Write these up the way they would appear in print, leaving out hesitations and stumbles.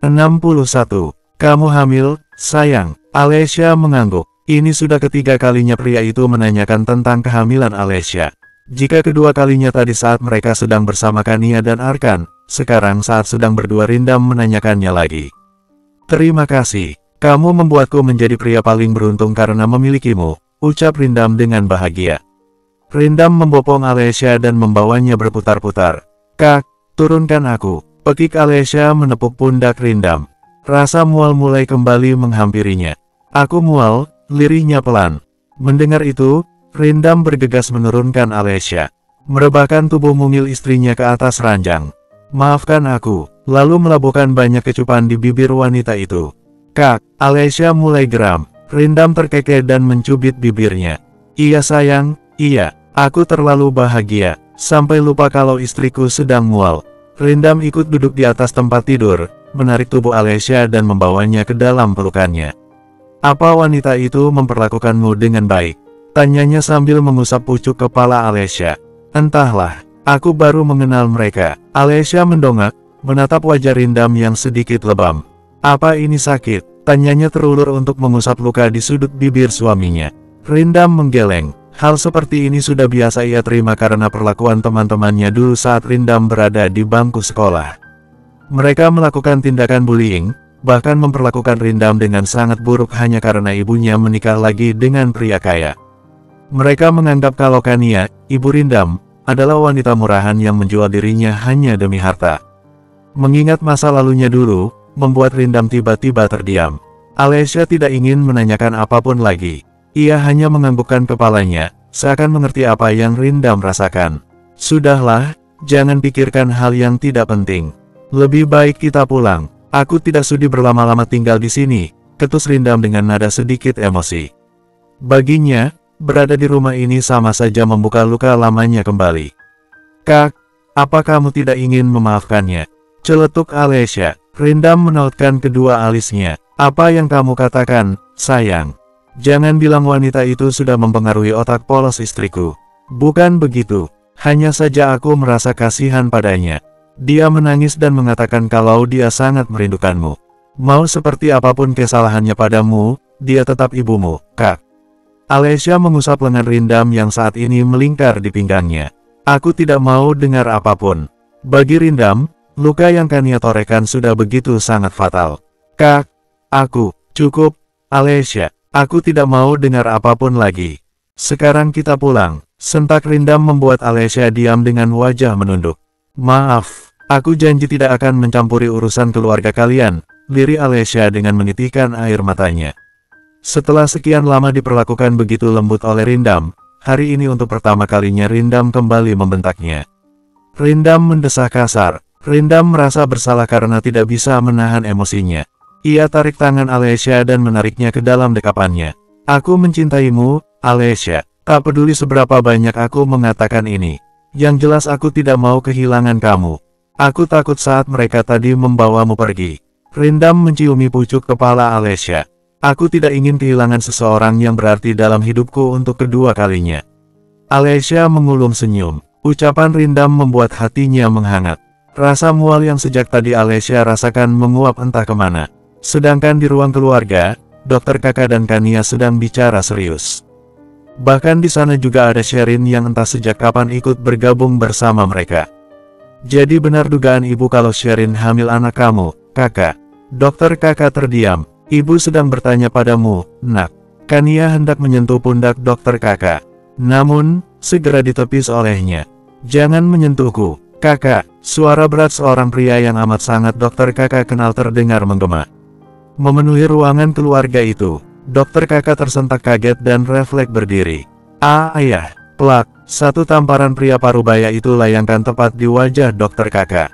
61. Kamu hamil, sayang? Alesya mengangguk. Ini sudah ketiga kalinya pria itu menanyakan tentang kehamilan Alesya. Jika kedua kalinya tadi saat mereka sedang bersama Kania dan Arkan, sekarang saat sedang berdua Rindam menanyakannya lagi. Terima kasih, kamu membuatku menjadi pria paling beruntung karena memilikimu, ucap Rindam dengan bahagia. Rindam membopong Alesya dan membawanya berputar-putar. Kak, turunkan aku. Pekik Alesya menepuk pundak Rindam. Rasa mual mulai kembali menghampirinya. Aku mual, lirihnya pelan. Mendengar itu, Rindam bergegas menurunkan Alesya. Merebahkan tubuh mungil istrinya ke atas ranjang. Maafkan aku, lalu melabuhkan banyak kecupan di bibir wanita itu. Kak, Alesya mulai geram. Rindam terkekeh dan mencubit bibirnya. Iya sayang, iya, aku terlalu bahagia, sampai lupa kalau istriku sedang mual. Rindam ikut duduk di atas tempat tidur, menarik tubuh Alesya dan membawanya ke dalam pelukannya. Apa wanita itu memperlakukanmu dengan baik? Tanyanya sambil mengusap pucuk kepala Alesya. Entahlah, aku baru mengenal mereka. Alesya mendongak, menatap wajah Rindam yang sedikit lebam. Apa ini sakit? Tanyanya terulur untuk mengusap luka di sudut bibir suaminya. Rindam menggeleng. Hal seperti ini sudah biasa ia terima karena perlakuan teman-temannya dulu saat Rindam berada di bangku sekolah. Mereka melakukan tindakan bullying, bahkan memperlakukan Rindam dengan sangat buruk hanya karena ibunya menikah lagi dengan pria kaya. Mereka menganggap kalau Kania, ibu Rindam, adalah wanita murahan yang menjual dirinya hanya demi harta. Mengingat masa lalunya dulu, membuat Rindam tiba-tiba terdiam. Alesya tidak ingin menanyakan apapun lagi. Ia hanya menganggukkan kepalanya, seakan mengerti apa yang Rindam rasakan. Sudahlah, jangan pikirkan hal yang tidak penting. Lebih baik kita pulang. Aku tidak sudi berlama-lama tinggal di sini, ketus Rindam dengan nada sedikit emosi. Baginya, berada di rumah ini sama saja membuka luka lamanya kembali. Kak, apa kamu tidak ingin memaafkannya? Celetuk Alesya. Rindam menautkan kedua alisnya. Apa yang kamu katakan, sayang? Jangan bilang wanita itu sudah mempengaruhi otak polos istriku. Bukan begitu, hanya saja aku merasa kasihan padanya. Dia menangis dan mengatakan kalau dia sangat merindukanmu. Mau seperti apapun kesalahannya padamu, dia tetap ibumu, Kak. Alesya mengusap lengan Rindam yang saat ini melingkar di pinggangnya. Aku tidak mau dengar apapun. Bagi Rindam, luka yang Kania torehkan sudah begitu sangat fatal. Kak, cukup, Alesya. Aku tidak mau dengar apapun lagi. Sekarang kita pulang. Sentak Rindam membuat Alesya diam dengan wajah menunduk. Maaf, aku janji tidak akan mencampuri urusan keluarga kalian, lirih Alesya dengan menitikkan air matanya. Setelah sekian lama diperlakukan begitu lembut oleh Rindam, hari ini untuk pertama kalinya Rindam kembali membentaknya. Rindam mendesah kasar. Rindam merasa bersalah karena tidak bisa menahan emosinya. Ia tarik tangan Alesya dan menariknya ke dalam dekapannya. Aku mencintaimu, Alesya. Tak peduli seberapa banyak aku mengatakan ini. Yang jelas aku tidak mau kehilangan kamu. Aku takut saat mereka tadi membawamu pergi. Rindam menciumi pucuk kepala Alesya. Aku tidak ingin kehilangan seseorang yang berarti dalam hidupku untuk kedua kalinya. Alesya mengulum senyum. Ucapan Rindam membuat hatinya menghangat. Rasa mual yang sejak tadi Alesya rasakan menguap entah kemana. Sedangkan di ruang keluarga, Dokter Kakak dan Kania sedang bicara serius. Bahkan di sana juga ada Sherin yang entah sejak kapan ikut bergabung bersama mereka. Jadi benar dugaan ibu kalau Sherin hamil anak kamu, Kakak. Dokter Kakak terdiam. Ibu sedang bertanya padamu, Nak. Kania hendak menyentuh pundak Dokter Kakak. Namun, segera ditepis olehnya. Jangan menyentuhku, Kakak. Suara berat seorang pria yang amat sangat Dokter Kakak kenal terdengar menggema. Memenuhi ruangan keluarga itu, Dokter Kakak tersentak kaget dan refleks berdiri. Ayah, plak, satu tamparan pria parubaya itu layangkan tepat di wajah Dokter Kakak.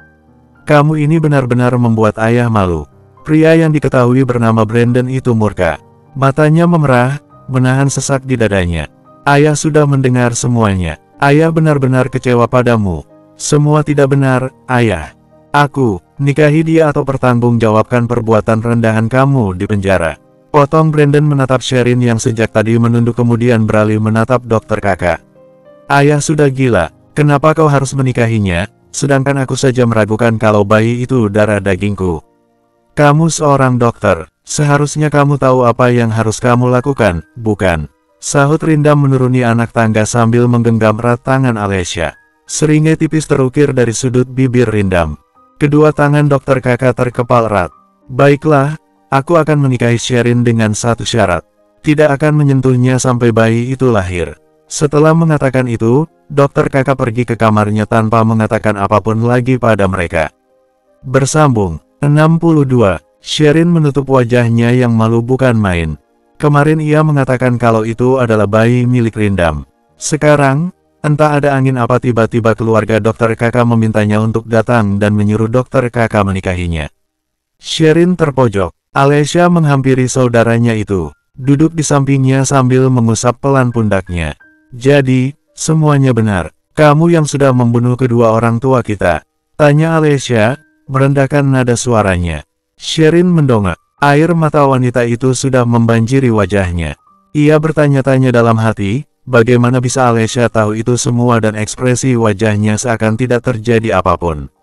Kamu ini benar-benar membuat ayah malu. Pria yang diketahui bernama Brandon itu murka. Matanya memerah, menahan sesak di dadanya. Ayah sudah mendengar semuanya. Ayah benar-benar kecewa padamu. Semua tidak benar, ayah. Aku, nikahi dia atau pertanggungjawabkan perbuatan rendahan kamu di penjara. Potong Brandon menatap Sherin yang sejak tadi menunduk kemudian beralih menatap Dokter Kakak. Ayah sudah gila, kenapa kau harus menikahinya, sedangkan aku saja meragukan kalau bayi itu darah dagingku. Kamu seorang dokter, seharusnya kamu tahu apa yang harus kamu lakukan, bukan? Sahut Rindam menuruni anak tangga sambil menggenggam erat tangan Alesya. Seringai tipis terukir dari sudut bibir Rindam. Kedua tangan dokter Kakak terkepal erat. Baiklah, aku akan menikahi Sherin dengan satu syarat. Tidak akan menyentuhnya sampai bayi itu lahir. Setelah mengatakan itu, dokter Kakak pergi ke kamarnya tanpa mengatakan apapun lagi pada mereka. Bersambung 62. Sherin menutup wajahnya yang malu bukan main. Kemarin ia mengatakan kalau itu adalah bayi milik Rindam. Sekarang, entah ada angin apa tiba-tiba keluarga dokter Kakak memintanya untuk datang dan menyuruh dokter Kakak menikahinya. Sherin terpojok. Alesya menghampiri saudaranya itu. Duduk di sampingnya sambil mengusap pelan pundaknya. Jadi, semuanya benar. Kamu yang sudah membunuh kedua orang tua kita. Tanya Alesya, merendahkan nada suaranya. Sherin mendongak. Air mata wanita itu sudah membanjiri wajahnya. Ia bertanya-tanya dalam hati, bagaimana bisa Alesya tahu itu semua dan ekspresi wajahnya seakan tidak terjadi apapun.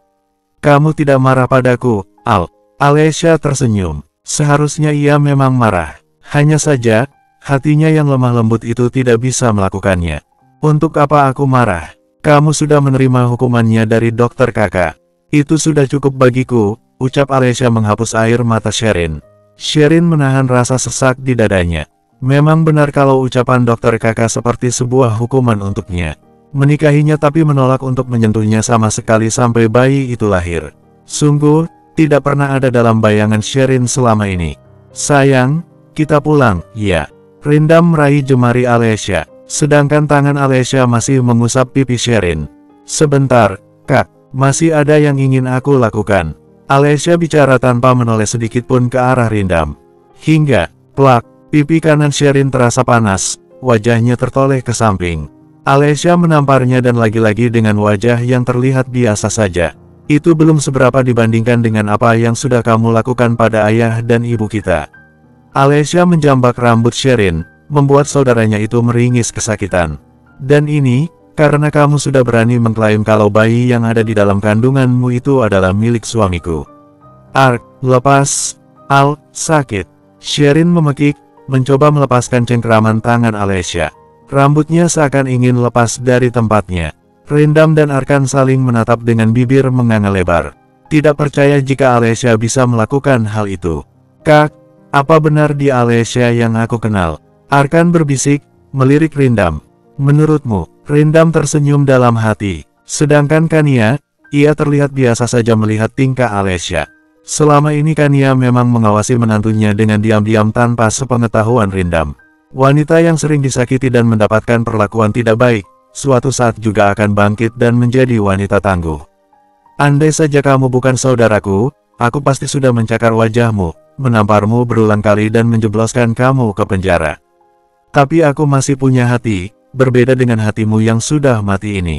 Kamu tidak marah padaku, Al. Alesya tersenyum. Seharusnya ia memang marah. Hanya saja, hatinya yang lemah lembut itu tidak bisa melakukannya. Untuk apa aku marah? Kamu sudah menerima hukumannya dari dokter Kakak. Itu sudah cukup bagiku, ucap Alesya menghapus air mata Sherin. Sherin menahan rasa sesak di dadanya. Memang benar kalau ucapan dokter Kakak seperti sebuah hukuman untuknya. Menikahinya tapi menolak untuk menyentuhnya sama sekali sampai bayi itu lahir. Sungguh, tidak pernah ada dalam bayangan Sherin selama ini. Sayang, kita pulang, ya. Rindam meraih jemari Alesya, sedangkan tangan Alesya masih mengusap pipi Sherin. Sebentar, Kak, masih ada yang ingin aku lakukan. Alesya bicara tanpa menoleh sedikit pun ke arah Rindam. Hingga, plak, pipi kanan Sherin terasa panas, wajahnya tertoleh ke samping. Alesya menamparnya dan lagi-lagi dengan wajah yang terlihat biasa saja. Itu belum seberapa dibandingkan dengan apa yang sudah kamu lakukan pada ayah dan ibu kita. Alesya menjambak rambut Sherin, membuat saudaranya itu meringis kesakitan. Dan ini, karena kamu sudah berani mengklaim kalau bayi yang ada di dalam kandunganmu itu adalah milik suamiku. Ark, lepas. Al, sakit. Sherin memekik, mencoba melepaskan cengkeraman tangan Alesya. Rambutnya seakan ingin lepas dari tempatnya. Rindam dan Arkan saling menatap dengan bibir menganga lebar. Tidak percaya jika Alesya bisa melakukan hal itu. Kak, apa benar dia Alesya yang aku kenal? Arkan berbisik, melirik Rindam. Menurutmu? Rindam tersenyum dalam hati. Sedangkan Kania, ia terlihat biasa saja melihat tingkah Alesya. Selama ini Kania memang mengawasi menantunya dengan diam-diam tanpa sepengetahuan Rindam. Wanita yang sering disakiti dan mendapatkan perlakuan tidak baik, suatu saat juga akan bangkit dan menjadi wanita tangguh. Andai saja kamu bukan saudaraku, aku pasti sudah mencakar wajahmu, menamparmu berulang kali dan menjebloskan kamu ke penjara. Tapi aku masih punya hati, berbeda dengan hatimu yang sudah mati ini.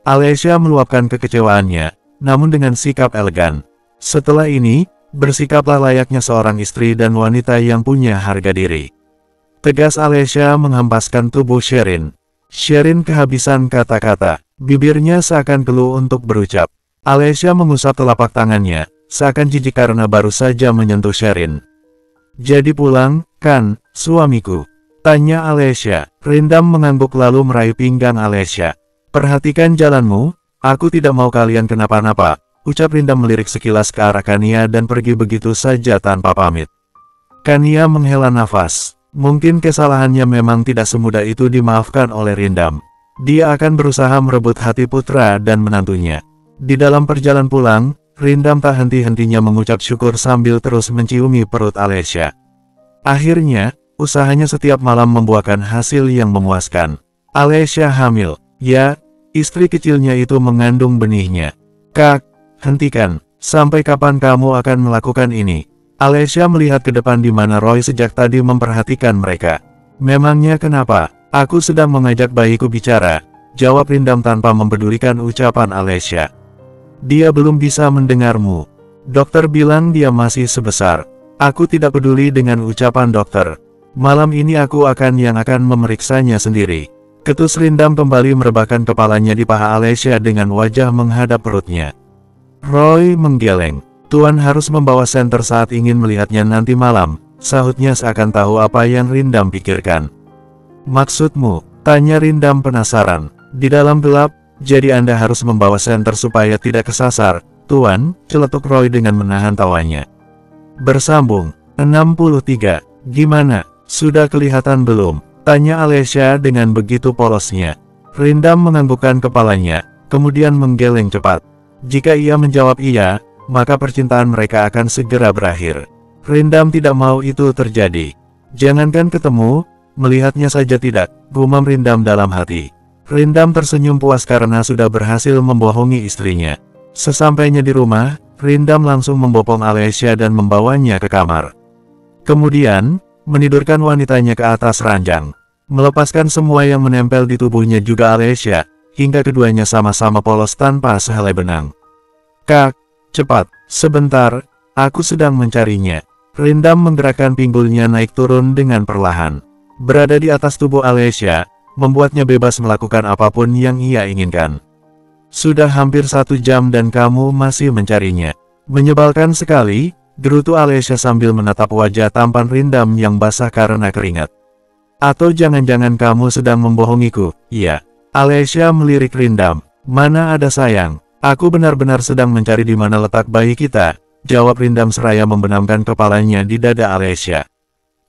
Alesya meluapkan kekecewaannya, namun dengan sikap elegan. Setelah ini, bersikaplah layaknya seorang istri dan wanita yang punya harga diri. Tegas Alesya menghempaskan tubuh Sherin. Sherin kehabisan kata-kata, bibirnya seakan keluh untuk berucap. Alesya mengusap telapak tangannya, seakan jijik karena baru saja menyentuh Sherin. Jadi pulang, kan, suamiku? Tanya Alesya. Rindam mengangguk lalu meraih pinggang Alesya. Perhatikan jalanmu, aku tidak mau kalian kenapa-napa, ucap Rindam melirik sekilas ke arah Kania dan pergi begitu saja tanpa pamit. Kania menghela nafas. Mungkin kesalahannya memang tidak semudah itu dimaafkan oleh Rindam. Dia akan berusaha merebut hati putra dan menantunya. Di dalam perjalanan pulang, Rindam tak henti-hentinya mengucap syukur sambil terus menciumi perut Alesya. Akhirnya, usahanya setiap malam membuahkan hasil yang memuaskan. Alesya hamil. Ya, istri kecilnya itu mengandung benihnya. Kak, hentikan. Sampai kapan kamu akan melakukan ini? Alesya melihat ke depan di mana Roy sejak tadi memperhatikan mereka. Memangnya kenapa? Aku sedang mengajak bayiku bicara, jawab Rindam tanpa mempedulikan ucapan Alesya. Dia belum bisa mendengarmu. Dokter bilang dia masih sebesar. Aku tidak peduli dengan ucapan dokter. Malam ini aku akan memeriksanya sendiri. Ketus Rindam kembali merebahkan kepalanya di paha Alesya dengan wajah menghadap perutnya. Roy menggeleng. Tuan harus membawa senter saat ingin melihatnya nanti malam, sahutnya seakan tahu apa yang Rindam pikirkan. Maksudmu? Tanya Rindam penasaran. Di dalam gelap, jadi Anda harus membawa senter supaya tidak kesasar, Tuan, celetuk Roy dengan menahan tawanya. Bersambung, 63, gimana, sudah kelihatan belum? Tanya Alessia dengan begitu polosnya. Rindam menganggukkan kepalanya, kemudian menggeleng cepat. Jika ia menjawab iya, maka percintaan mereka akan segera berakhir. Rindam tidak mau itu terjadi. Jangankan ketemu, melihatnya saja tidak, gumam Rindam dalam hati. Rindam tersenyum puas karena sudah berhasil membohongi istrinya. Sesampainya di rumah, Rindam langsung membopong Alessia dan membawanya ke kamar. Kemudian, menidurkan wanitanya ke atas ranjang. Melepaskan semua yang menempel di tubuhnya juga Alessia, hingga keduanya sama-sama polos tanpa sehelai benang. Kak, cepat, sebentar, aku sedang mencarinya. Rindam menggerakkan pinggulnya naik turun dengan perlahan. Berada di atas tubuh Alessia, membuatnya bebas melakukan apapun yang ia inginkan. Sudah hampir 1 jam dan kamu masih mencarinya. Menyebalkan sekali, gerutu Alessia sambil menatap wajah tampan Rindam yang basah karena keringat. Atau jangan-jangan kamu sedang membohongiku? Iya. Alessia melirik Rindam. Mana ada sayang. Aku benar-benar sedang mencari di mana letak bayi kita, jawab Rindam seraya membenamkan kepalanya di dada Alessia.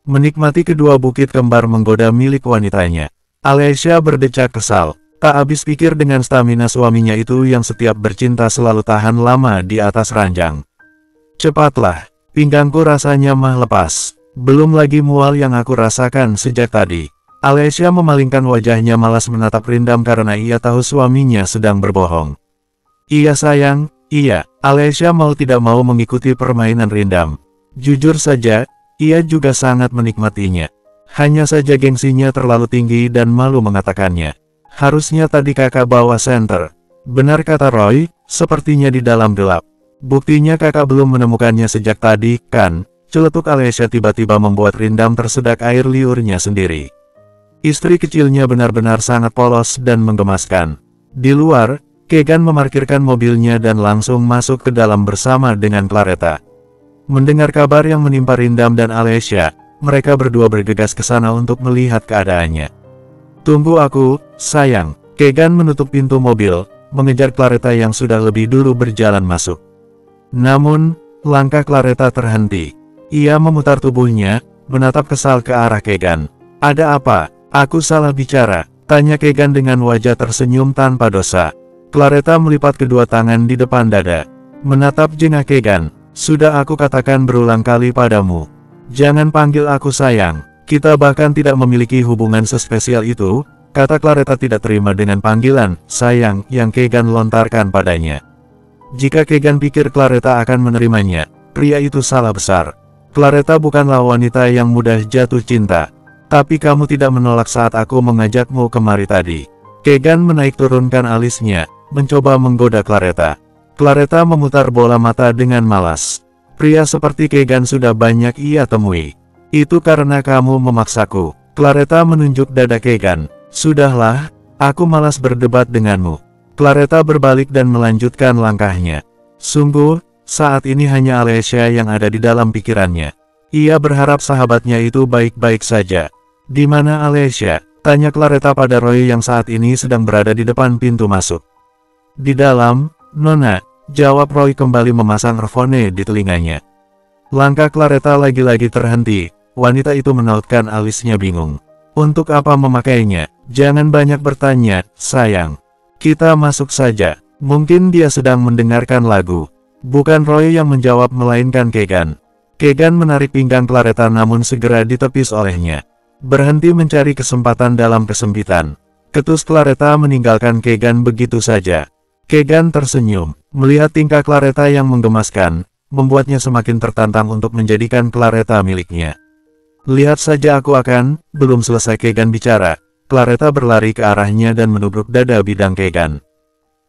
Menikmati kedua bukit kembar menggoda milik wanitanya. Alessia berdecak kesal, tak habis pikir dengan stamina suaminya itu yang setiap bercinta selalu tahan lama di atas ranjang. Cepatlah, pinggangku rasanya mah lepas, belum lagi mual yang aku rasakan sejak tadi. Alessia memalingkan wajahnya malas menatap Rindam karena ia tahu suaminya sedang berbohong. Iya sayang, iya, Alessia mau tidak mau mengikuti permainan Rindam. Jujur saja, ia juga sangat menikmatinya. Hanya saja gengsinya terlalu tinggi dan malu mengatakannya. Harusnya tadi kakak bawa senter. Benar kata Roy, sepertinya di dalam gelap. Buktinya kakak belum menemukannya sejak tadi, kan? Celetuk Alessia tiba-tiba membuat Rindam tersedak air liurnya sendiri. Istri kecilnya benar-benar sangat polos dan menggemaskan. Di luar, Kegan memarkirkan mobilnya dan langsung masuk ke dalam bersama dengan Claretta. Mendengar kabar yang menimpa Rindam dan Alessia, mereka berdua bergegas ke sana untuk melihat keadaannya. Tunggu aku, sayang. Kegan menutup pintu mobil, mengejar Claretta yang sudah lebih dulu berjalan masuk. Namun, langkah Claretta terhenti. Ia memutar tubuhnya, menatap kesal ke arah Kegan. Ada apa? Aku salah bicara, tanya Kegan dengan wajah tersenyum tanpa dosa. Claretta melipat kedua tangan di depan dada. Menatap jengah Kegan. Sudah aku katakan berulang kali padamu. Jangan panggil aku sayang. Kita bahkan tidak memiliki hubungan sespesial itu, kata Claretta tidak terima dengan panggilan sayang yang Kegan lontarkan padanya. Jika Kegan pikir Claretta akan menerimanya, pria itu salah besar. Claretta bukanlah wanita yang mudah jatuh cinta. Tapi kamu tidak menolak saat aku mengajakmu kemari tadi. Kegan menaik turunkan alisnya, mencoba menggoda Claretta. Claretta memutar bola mata dengan malas. Pria seperti Kegan sudah banyak ia temui. Itu karena kamu memaksaku. Claretta menunjuk dada Kegan. Sudahlah, aku malas berdebat denganmu. Claretta berbalik dan melanjutkan langkahnya. Sungguh, saat ini hanya Alessia yang ada di dalam pikirannya. Ia berharap sahabatnya itu baik-baik saja. Di mana Alessia? Tanya Claretta pada Roy yang saat ini sedang berada di depan pintu masuk. Di dalam, Nona, jawab Roy kembali memasang earphone di telinganya. Langkah Claretta lagi-lagi terhenti, wanita itu menautkan alisnya bingung. Untuk apa memakainya? Jangan banyak bertanya, sayang. Kita masuk saja, mungkin dia sedang mendengarkan lagu. Bukan Roy yang menjawab melainkan Kegan. Kegan menarik pinggang Claretta namun segera ditepis olehnya. Berhenti mencari kesempatan dalam kesempitan. Ketus Claretta meninggalkan Kegan begitu saja. Kegan tersenyum, melihat tingkah Claretta yang menggemaskan, membuatnya semakin tertantang untuk menjadikan Claretta miliknya. Lihat saja aku akan, belum selesai Kegan bicara, Claretta berlari ke arahnya dan menubruk dada bidang Kegan.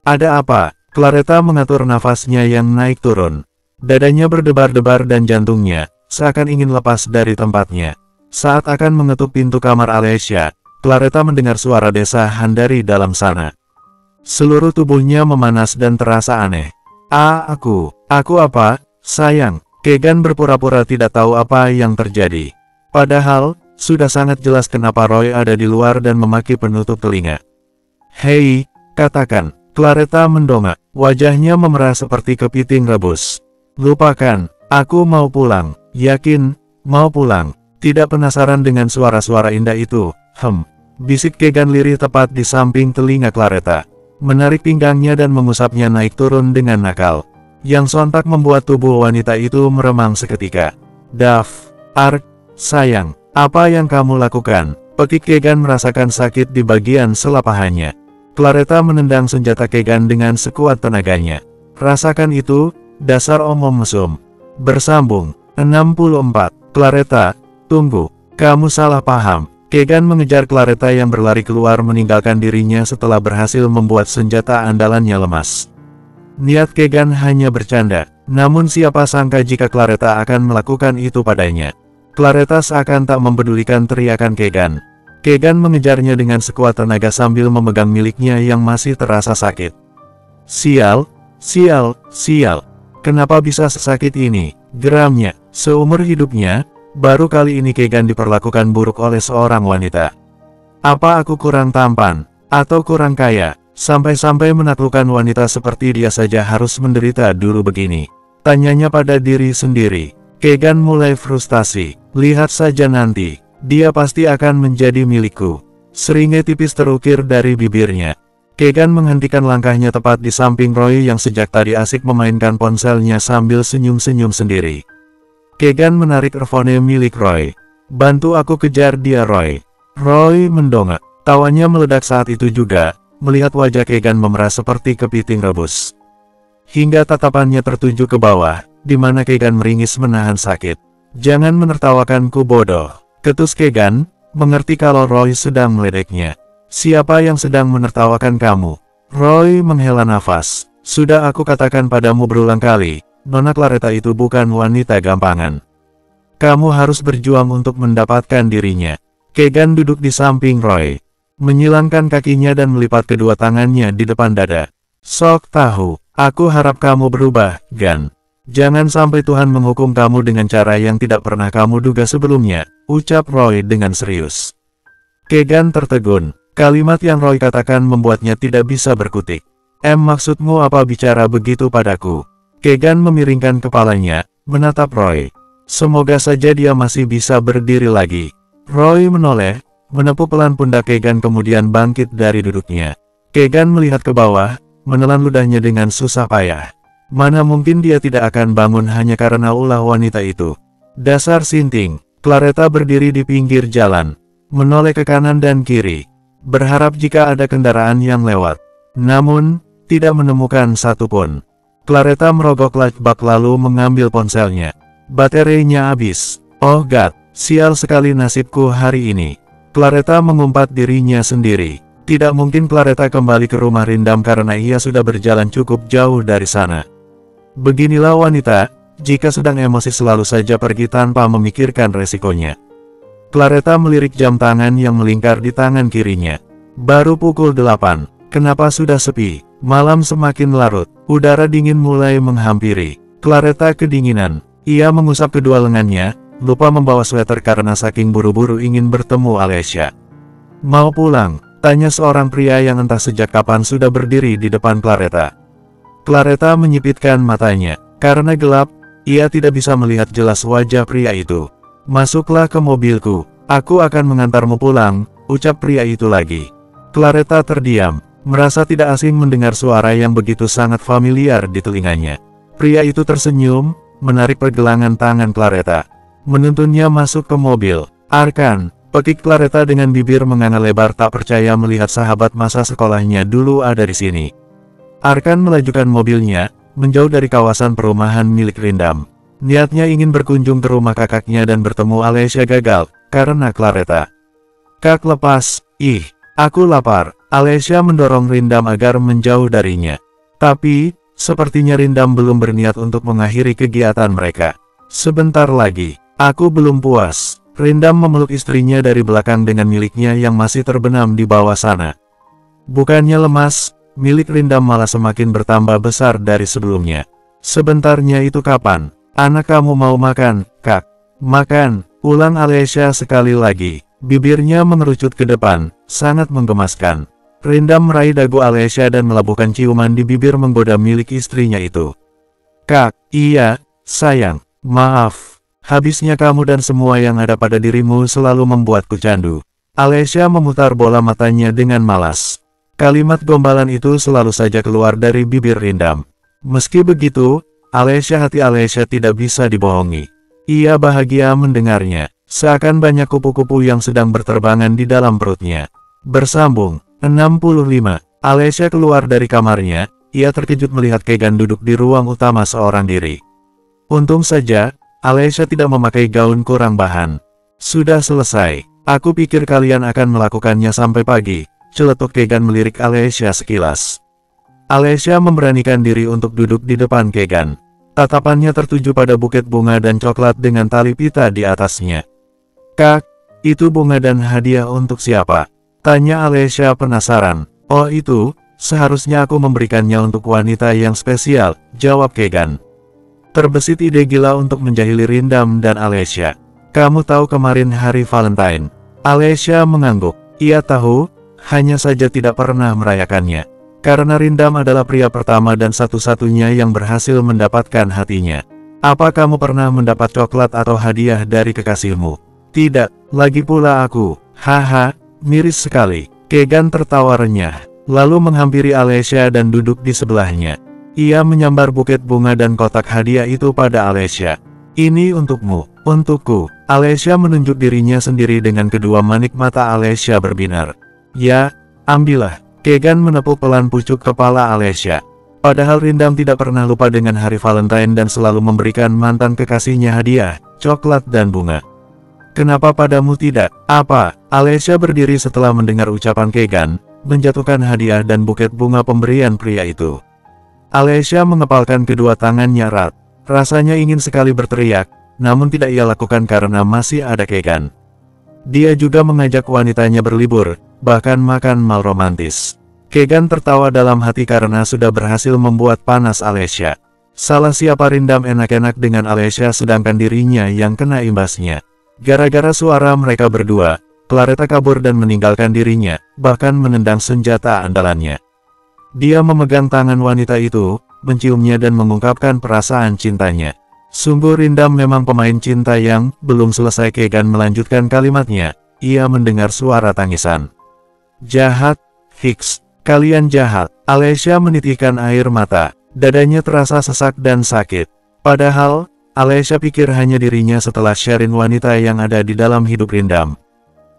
Ada apa? Claretta mengatur nafasnya yang naik turun. Dadanya berdebar-debar dan jantungnya, seakan ingin lepas dari tempatnya. Saat akan mengetuk pintu kamar Alessia, Claretta mendengar suara desahan dari dalam sana. Seluruh tubuhnya memanas dan terasa aneh. Aku apa? sayang. Kegan berpura-pura tidak tahu apa yang terjadi. Padahal, sudah sangat jelas kenapa Roy ada di luar dan memakai penutup telinga. Hei, katakan. Claretta mendongak, wajahnya memerah seperti kepiting rebus. Lupakan, aku mau pulang. Yakin, mau pulang. Tidak penasaran dengan suara-suara indah itu. Bisik Kegan lirih tepat di samping telinga Claretta. Menarik pinggangnya dan mengusapnya naik turun dengan nakal. Yang sontak membuat tubuh wanita itu meremang seketika. Ark, sayang, apa yang kamu lakukan? Pekik Kegan merasakan sakit di bagian selapahannya. Claretta menendang senjata Kegan dengan sekuat tenaganya. Rasakan itu, dasar omong mesum. Bersambung. 64. Claretta, tunggu. Kamu salah paham. Kegan mengejar Claretta yang berlari keluar meninggalkan dirinya setelah berhasil membuat senjata andalannya lemas. Niat Kegan hanya bercanda, namun siapa sangka jika Claretta akan melakukan itu padanya. Claretta seakan tak mempedulikan teriakan Kegan. Kegan mengejarnya dengan sekuat tenaga sambil memegang miliknya yang masih terasa sakit. Sial, sial, sial. Kenapa bisa sesakit ini? Geramnya. Seumur hidupnya, baru kali ini Kegan diperlakukan buruk oleh seorang wanita. Apa aku kurang tampan? Atau kurang kaya? Sampai-sampai menaklukkan wanita seperti dia saja harus menderita dulu begini. Tanyanya pada diri sendiri. Kegan mulai frustasi. Lihat saja nanti. Dia pasti akan menjadi milikku. Seringai tipis terukir dari bibirnya. Kegan menghentikan langkahnya tepat di samping Roy yang sejak tadi asik memainkan ponselnya sambil senyum-senyum sendiri. Kegan menarik earphone milik Roy. Bantu aku kejar dia, Roy. Roy mendongak. Tawanya meledak saat itu juga, melihat wajah Kegan memerah seperti kepiting rebus. Hingga tatapannya tertuju ke bawah, di mana Kegan meringis menahan sakit. Jangan menertawakanku bodoh. Ketus Kegan, mengerti kalau Roy sedang meledeknya. Siapa yang sedang menertawakan kamu? Roy menghela nafas. Sudah aku katakan padamu berulang kali, Nona Claretta itu bukan wanita gampangan. Kamu harus berjuang untuk mendapatkan dirinya. Kegan duduk di samping Roy, menyilangkan kakinya dan melipat kedua tangannya di depan dada. Sok tahu, aku harap kamu berubah, Gan. Jangan sampai Tuhan menghukum kamu dengan cara yang tidak pernah kamu duga sebelumnya, ucap Roy dengan serius. Kegan tertegun. Kalimat yang Roy katakan membuatnya tidak bisa berkutik. Maksudmu apa bicara begitu padaku? Kegan memiringkan kepalanya, menatap Roy. Semoga saja dia masih bisa berdiri lagi. Roy menoleh, menepuk pelan pundak Kegan kemudian bangkit dari duduknya. Kegan melihat ke bawah, menelan ludahnya dengan susah payah. Mana mungkin dia tidak akan bangun hanya karena ulah wanita itu. Dasar sinting. Claretta berdiri di pinggir jalan, menoleh ke kanan dan kiri, berharap jika ada kendaraan yang lewat. Namun, tidak menemukan satupun. Claretta merogoh clutch bak lalu mengambil ponselnya. Baterainya habis. Oh God, sial sekali nasibku hari ini. Claretta mengumpat dirinya sendiri. Tidak mungkin Claretta kembali ke rumah Rindam karena ia sudah berjalan cukup jauh dari sana. Beginilah wanita, jika sedang emosi selalu saja pergi tanpa memikirkan resikonya. Claretta melirik jam tangan yang melingkar di tangan kirinya. Baru pukul 8, kenapa sudah sepi? Malam semakin larut, udara dingin mulai menghampiri. Claretta kedinginan, ia mengusap kedua lengannya, lupa membawa sweater karena saking buru-buru ingin bertemu Alessia. Mau pulang? Tanya seorang pria yang entah sejak kapan sudah berdiri di depan Claretta. Claretta menyipitkan matanya. Karena gelap, ia tidak bisa melihat jelas wajah pria itu. Masuklah ke mobilku, aku akan mengantarmu pulang, ucap pria itu lagi. Claretta terdiam, merasa tidak asing mendengar suara yang begitu sangat familiar di telinganya. Pria itu tersenyum, menarik pergelangan tangan Claretta, menuntunnya masuk ke mobil. Arkan, pekik Claretta dengan bibir menganga lebar tak percaya melihat sahabat masa sekolahnya dulu ada di sini. Arkan melajukan mobilnya, menjauh dari kawasan perumahan milik Rindam. Niatnya ingin berkunjung ke rumah kakaknya dan bertemu Alessia gagal, karena Claretta. Kak lepas, aku lapar. Alessia mendorong Rindam agar menjauh darinya. Tapi, sepertinya Rindam belum berniat untuk mengakhiri kegiatan mereka. Sebentar lagi, aku belum puas. Rindam memeluk istrinya dari belakang dengan miliknya yang masih terbenam di bawah sana. Bukannya lemas, milik Rindam malah semakin bertambah besar dari sebelumnya. Sebentarnya itu kapan? Anak kamu mau makan, Kak. Makan, ulang Alesya sekali lagi. Bibirnya mengerucut ke depan, sangat menggemaskan. Rindam meraih dagu Alesya dan melabuhkan ciuman di bibir menggoda milik istrinya itu. Kak, iya, sayang, maaf. Habisnya kamu dan semua yang ada pada dirimu selalu membuatku candu. Alesya memutar bola matanya dengan malas. Kalimat gombalan itu selalu saja keluar dari bibir Rindam. Meski begitu, hati Alesya tidak bisa dibohongi. Ia bahagia mendengarnya, seakan banyak kupu-kupu yang sedang berterbangan di dalam perutnya. Bersambung, 65. Alesya keluar dari kamarnya, ia terkejut melihat Kegan duduk di ruang utama seorang diri. Untung saja, Alesya tidak memakai gaun kurang bahan. Sudah selesai, aku pikir kalian akan melakukannya sampai pagi, celetuk Kegan melirik Alesya sekilas. Alesya memberanikan diri untuk duduk di depan Kegan. Tatapannya tertuju pada buket bunga dan coklat dengan tali pita di atasnya. Kak, itu bunga dan hadiah untuk siapa? Tanya Alesya penasaran. Oh itu, seharusnya aku memberikannya untuk wanita yang spesial, jawab Kegan. Terbesit ide gila untuk menjahili Rindam dan Alesya. Kamu tahu kemarin hari Valentine. Alesya mengangguk. Ia tahu, hanya saja tidak pernah merayakannya. Karena Rindam adalah pria pertama dan satu-satunya yang berhasil mendapatkan hatinya. Apa kamu pernah mendapat coklat atau hadiah dari kekasihmu? Tidak, lagi pula aku. Haha, miris sekali. Kegan tertawa renyah, lalu menghampiri Alesya dan duduk di sebelahnya. Ia menyambar buket bunga dan kotak hadiah itu pada Alesya. Ini untukmu, untukku. Alesya menunjuk dirinya sendiri dengan kedua manik mata Alesya berbinar. Ya, ambillah. Kegan menepuk pelan pucuk kepala Alesya. Padahal Rindam tidak pernah lupa dengan hari Valentine dan selalu memberikan mantan kekasihnya hadiah, coklat dan bunga. Kenapa padamu tidak? Apa? Alesya berdiri setelah mendengar ucapan Kegan, menjatuhkan hadiah dan buket bunga pemberian pria itu. Alesya mengepalkan kedua tangannya erat. Rasanya ingin sekali berteriak, namun tidak ia lakukan karena masih ada Kegan. Dia juga mengajak wanitanya berlibur, bahkan makan mal romantis. Kegan tertawa dalam hati karena sudah berhasil membuat panas Alesya. Salah siapa Rindam enak-enak dengan Alesya sedangkan dirinya yang kena imbasnya. Gara-gara suara mereka berdua, Claretta kabur dan meninggalkan dirinya, bahkan menendang senjata andalannya. Dia memegang tangan wanita itu, menciumnya dan mengungkapkan perasaan cintanya. Sungguh Rindam memang pemain cinta yang, belum selesai Kegan melanjutkan kalimatnya, ia mendengar suara tangisan. Jahat, Hicks, kalian jahat. Alesya menitikkan air mata, dadanya terasa sesak dan sakit. Padahal, Alesya pikir hanya dirinya setelah Sherin wanita yang ada di dalam hidup Rindam.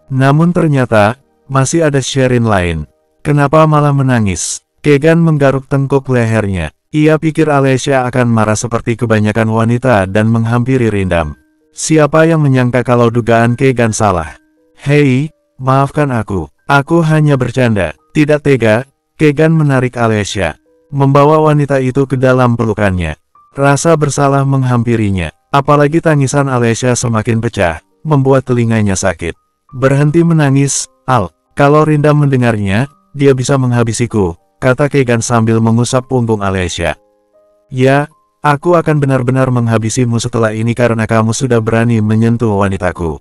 Namun ternyata, masih ada Sherin lain. Kenapa malah menangis? Kegan menggaruk tengkuk lehernya. Ia pikir Alesya akan marah seperti kebanyakan wanita dan menghampiri Rindam. Siapa yang menyangka kalau dugaan Kegan salah? Hei, maafkan aku hanya bercanda. Tidak tega, Kegan menarik Alesya, membawa wanita itu ke dalam pelukannya. Rasa bersalah menghampirinya, apalagi tangisan Alesya semakin pecah, membuat telinganya sakit. Berhenti menangis, Al. Kalau Rindam mendengarnya, dia bisa menghabisiku, kata Kegan sambil mengusap punggung Alesya. Ya, aku akan benar-benar menghabisimu setelah ini karena kamu sudah berani menyentuh wanitaku.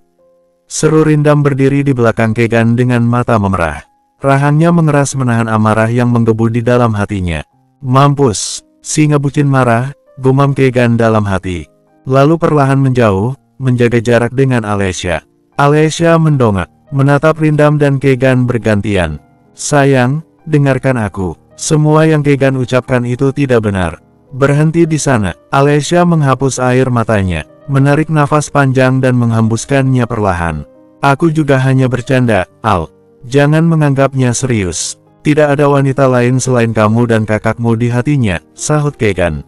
Seru Rindam berdiri di belakang Kegan dengan mata memerah. Rahangnya mengeras menahan amarah yang menggebu di dalam hatinya. Mampus, si ngebucin marah, gumam Kegan dalam hati. Lalu perlahan menjauh, menjaga jarak dengan Alesya. Alesya mendongak, menatap Rindam dan Kegan bergantian. Sayang, dengarkan aku. Semua yang Kegan ucapkan itu tidak benar. Berhenti di sana. Alesya menghapus air matanya, menarik nafas panjang dan menghembuskannya perlahan. Aku juga hanya bercanda, Al. Jangan menganggapnya serius. Tidak ada wanita lain selain kamu dan kakakmu di hatinya, sahut Kegan.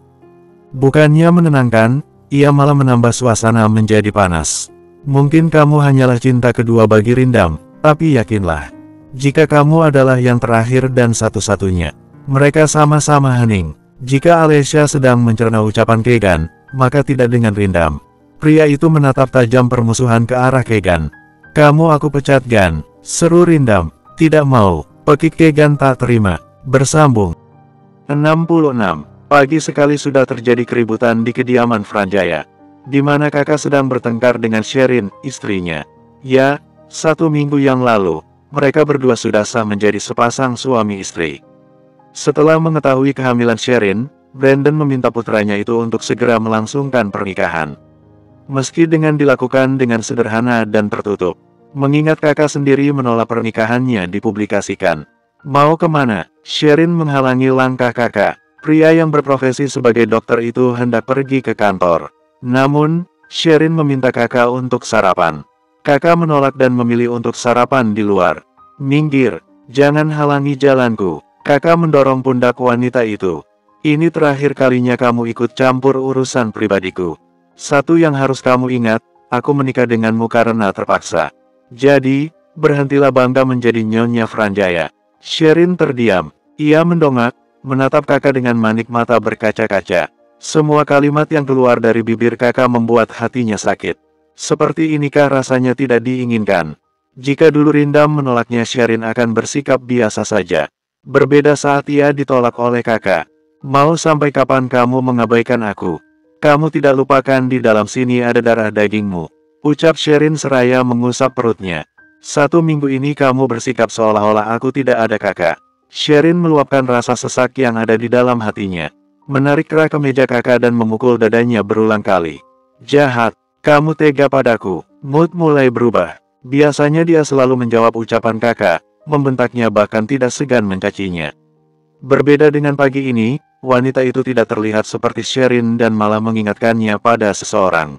Bukannya menenangkan, ia malah menambah suasana menjadi panas. Mungkin kamu hanyalah cinta kedua bagi Rindam, tapi yakinlah, jika kamu adalah yang terakhir dan satu-satunya. Mereka sama-sama hening. Jika Alesya sedang mencerna ucapan Kegan, maka tidak dengan Rindam. Pria itu menatap tajam permusuhan ke arah Kegan. Kamu aku pecat Gan, seru Rindam. Tidak mau, pekik Kegan tak terima. Bersambung 66. Pagi sekali sudah terjadi keributan di kediaman Franjaya, di mana kakak sedang bertengkar dengan Sherin, istrinya. Ya, 1 minggu yang lalu, mereka berdua sudah sah menjadi sepasang suami istri. Setelah mengetahui kehamilan Sherin, Brandon meminta putranya itu untuk segera melangsungkan pernikahan. Meski dengan dilakukan dengan sederhana dan tertutup, mengingat kakak sendiri menolak pernikahannya dipublikasikan. Mau kemana? Sherin menghalangi langkah kakak. Pria yang berprofesi sebagai dokter itu hendak pergi ke kantor. Namun, Sherin meminta kakak untuk sarapan. Kakak menolak dan memilih untuk sarapan di luar. Minggir, jangan halangi jalanku. Kakak mendorong pundak wanita itu. Ini terakhir kalinya kamu ikut campur urusan pribadiku. Satu yang harus kamu ingat, aku menikah denganmu karena terpaksa. Jadi, berhentilah bangga menjadi Nyonya Franjaya. Sherin terdiam. Ia mendongak, menatap kakak dengan manik mata berkaca-kaca. Semua kalimat yang keluar dari bibir kakak membuat hatinya sakit. Seperti inikah rasanya tidak diinginkan. Jika dulu Rindam menolaknya, Sherin akan bersikap biasa saja. Berbeda saat ia ditolak oleh kakak. Mau sampai kapan kamu mengabaikan aku? Kamu tidak lupakan di dalam sini ada darah dagingmu, ucap Sherin seraya mengusap perutnya. 1 minggu ini kamu bersikap seolah-olah aku tidak ada kakak. Sherin meluapkan rasa sesak yang ada di dalam hatinya. Menarik rak ke meja kakak dan memukul dadanya berulang kali. Jahat, kamu tega padaku. Mood mulai berubah. Biasanya dia selalu menjawab ucapan kakak, membentaknya bahkan tidak segan mencacinya. Berbeda dengan pagi ini, wanita itu tidak terlihat seperti Sherin dan malah mengingatkannya pada seseorang.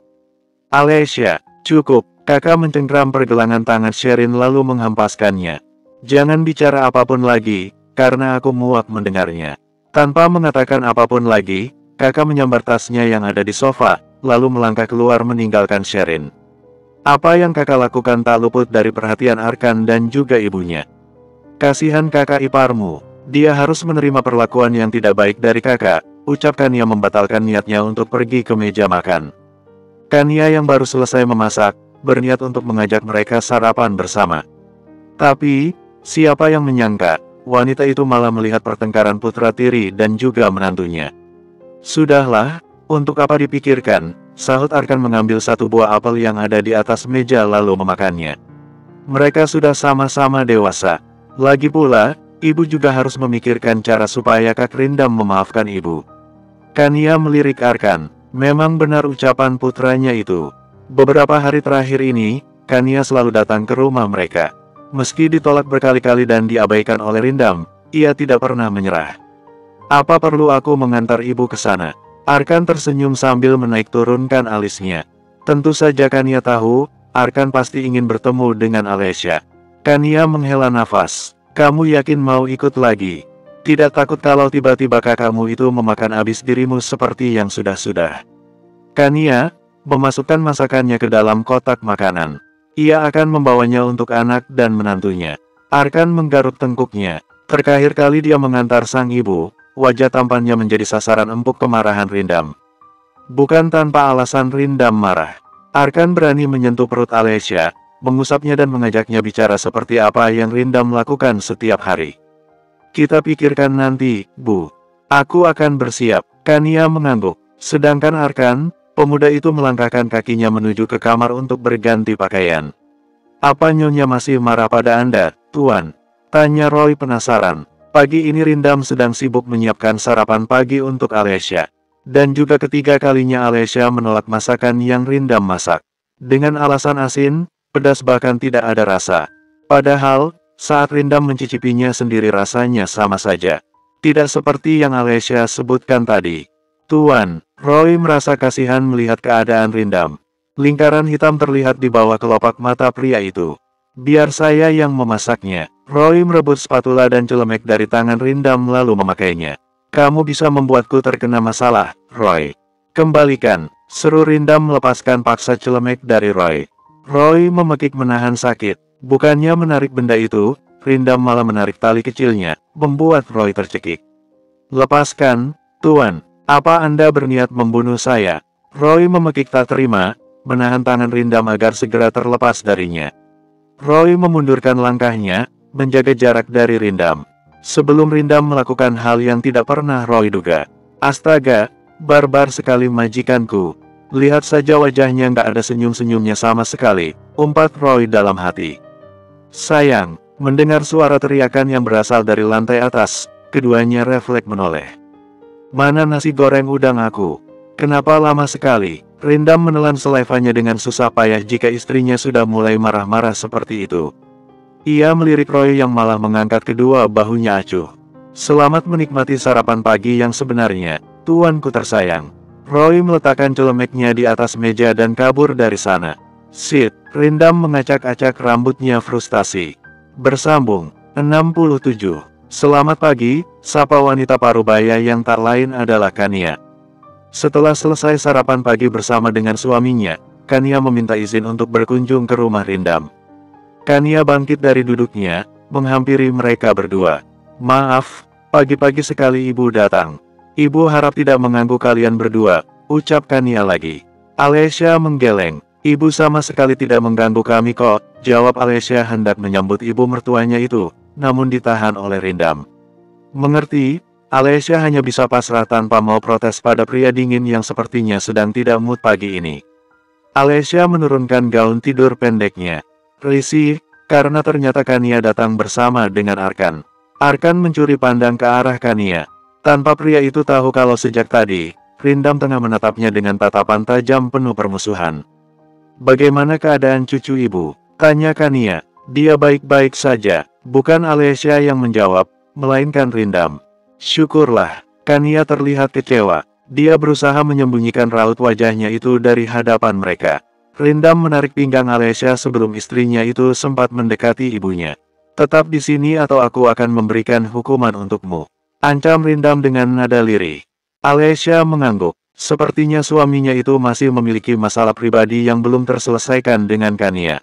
Alesya, cukup, kakak mencengkram pergelangan tangan Sherin lalu menghempaskannya. Jangan bicara apapun lagi, karena aku muak mendengarnya. Tanpa mengatakan apapun lagi, kakak menyambar tasnya yang ada di sofa, lalu melangkah keluar meninggalkan Sherin. Apa yang kakak lakukan tak luput dari perhatian Arkan dan juga ibunya. Kasihan kakak iparmu, dia harus menerima perlakuan yang tidak baik dari kakak, ucap Kania membatalkan niatnya untuk pergi ke meja makan. Kania yang baru selesai memasak, berniat untuk mengajak mereka sarapan bersama. Tapi, siapa yang menyangka, wanita itu malah melihat pertengkaran putra tiri dan juga menantunya. Sudahlah, untuk apa dipikirkan, sahut Arkan mengambil 1 buah apel yang ada di atas meja lalu memakannya. Mereka sudah sama-sama dewasa. Lagi pula, ibu juga harus memikirkan cara supaya Kak Rindam memaafkan ibu. Kania melirik Arkan, memang benar ucapan putranya itu. Beberapa hari terakhir ini, Kania selalu datang ke rumah mereka. Meski ditolak berkali-kali dan diabaikan oleh Rindam, ia tidak pernah menyerah. Apa perlu aku mengantar ibu ke sana? Arkan tersenyum sambil menaik turunkan alisnya. Tentu saja Kania tahu, Arkan pasti ingin bertemu dengan Alesya. Kania menghela nafas. Kamu yakin mau ikut lagi? Tidak takut kalau tiba-tiba kakakmu itu memakan habis dirimu seperti yang sudah-sudah? Kania memasukkan masakannya ke dalam kotak makanan. Ia akan membawanya untuk anak dan menantunya. Arkan menggaruk tengkuknya. Terakhir kali dia mengantar sang ibu, wajah tampannya menjadi sasaran empuk kemarahan Rindam. Bukan tanpa alasan Rindam marah. Arkan berani menyentuh perut Alesya, mengusapnya dan mengajaknya bicara seperti apa yang Rindam lakukan setiap hari. Kita pikirkan nanti, Bu. Aku akan bersiap. Kania mengangguk. Sedangkan Arkan, pemuda itu melangkahkan kakinya menuju ke kamar untuk berganti pakaian. Apa Nyonya masih marah pada Anda, Tuan? Tanya Roy penasaran. Pagi ini Rindam sedang sibuk menyiapkan sarapan pagi untuk Alesya. Dan juga ketiga kalinya Alesya menolak masakan yang Rindam masak. Dengan alasan asin, pedas bahkan tidak ada rasa. Padahal, saat Rindam mencicipinya sendiri rasanya sama saja. Tidak seperti yang Alesya sebutkan tadi. Tuan, Roy merasa kasihan melihat keadaan Rindam. Lingkaran hitam terlihat di bawah kelopak mata pria itu. Biar saya yang memasaknya. Roy merebut spatula dan celemek dari tangan Rindam lalu memakainya. Kamu bisa membuatku terkena masalah, Roy. Kembalikan, seru Rindam melepaskan paksa celemek dari Roy. Roy memekik menahan sakit. Bukannya menarik benda itu, Rindam malah menarik tali kecilnya, membuat Roy tercekik. Lepaskan, Tuan. Apa Anda berniat membunuh saya? Roy memekik tak terima, menahan tangan Rindam agar segera terlepas darinya. Roy memundurkan langkahnya, menjaga jarak dari Rindam. Sebelum Rindam melakukan hal yang tidak pernah Roy duga. Astaga, barbar sekali majikanku. Lihat saja wajahnya nggak ada senyum-senyumnya sama sekali, umpat Roy dalam hati. Sayang, mendengar suara teriakan yang berasal dari lantai atas, keduanya refleks menoleh. Mana nasi goreng udang aku? Kenapa lama sekali? Rindam menelan selefanya dengan susah payah jika istrinya sudah mulai marah-marah seperti itu. Ia melirik Roy yang malah mengangkat kedua bahunya acuh. Selamat menikmati sarapan pagi yang sebenarnya, tuanku tersayang. Roy meletakkan celemeknya di atas meja dan kabur dari sana. Sid, Rindam mengacak-acak rambutnya frustasi. Bersambung, 67. Selamat pagi, sapa wanita parubaya yang tak lain adalah Kania. Setelah selesai sarapan pagi bersama dengan suaminya, Kania meminta izin untuk berkunjung ke rumah Rindam. Kania bangkit dari duduknya, menghampiri mereka berdua. Maaf, pagi-pagi sekali ibu datang. Ibu harap tidak mengganggu kalian berdua, ucap Kania lagi. Alessia menggeleng. Ibu sama sekali tidak mengganggu kami kok, jawab Alessia hendak menyambut ibu mertuanya itu, namun ditahan oleh Rindam. Mengerti? Alessia hanya bisa pasrah tanpa mau protes pada pria dingin yang sepertinya sedang tidak mood pagi ini. Alessia menurunkan gaun tidur pendeknya. Risih, karena ternyata Kania datang bersama dengan Arkan. Arkan mencuri pandang ke arah Kania. Tanpa pria itu tahu kalau sejak tadi, Rindam tengah menatapnya dengan tatapan tajam penuh permusuhan. Bagaimana keadaan cucu ibu? Tanya Kania. Dia baik-baik saja, bukan Alessia yang menjawab, melainkan Rindam. Syukurlah, Kania terlihat kecewa. Dia berusaha menyembunyikan raut wajahnya itu dari hadapan mereka. Rindam menarik pinggang Alessia sebelum istrinya itu sempat mendekati ibunya. Tetap di sini atau aku akan memberikan hukuman untukmu. Ancam Rindam dengan nada lirih. Alessia mengangguk. Sepertinya suaminya itu masih memiliki masalah pribadi yang belum terselesaikan dengan Kania.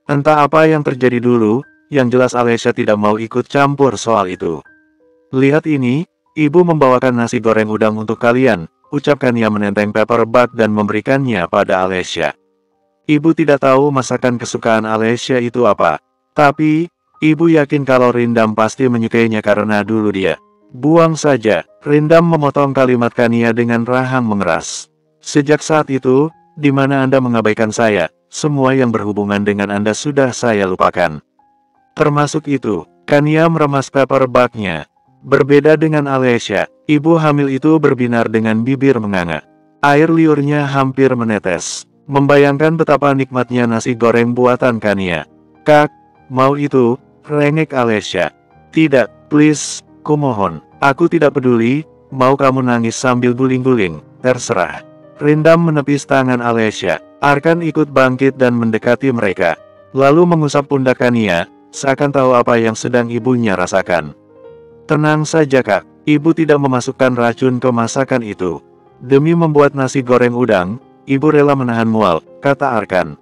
Entah apa yang terjadi dulu, yang jelas Alessia tidak mau ikut campur soal itu. Lihat ini, ibu membawakan nasi goreng udang untuk kalian, ucap Kania menenteng pepper bug dan memberikannya pada Alessia. Ibu tidak tahu masakan kesukaan Alessia itu apa, tapi, ibu yakin kalau Rindam pasti menyukainya karena dulu dia. Buang saja, Rindam memotong kalimat Kania dengan rahang mengeras. Sejak saat itu, di mana Anda mengabaikan saya, semua yang berhubungan dengan Anda sudah saya lupakan. Termasuk itu, Kania meremas pepper bug-nya. Berbeda dengan Alessia, ibu hamil itu berbinar dengan bibir menganga. Air liurnya hampir menetes. Membayangkan betapa nikmatnya nasi goreng buatan Kania. Kak, mau itu, rengek Alessia. Tidak, please, kumohon. Aku tidak peduli, mau kamu nangis sambil guling-guling, terserah. Rindam menepis tangan Alessia. Arkan ikut bangkit dan mendekati mereka. Lalu mengusap pundak Kania, seakan tahu apa yang sedang ibunya rasakan. Tenang saja kak, ibu tidak memasukkan racun ke masakan itu. Demi membuat nasi goreng udang, ibu rela menahan mual, kata Arkan.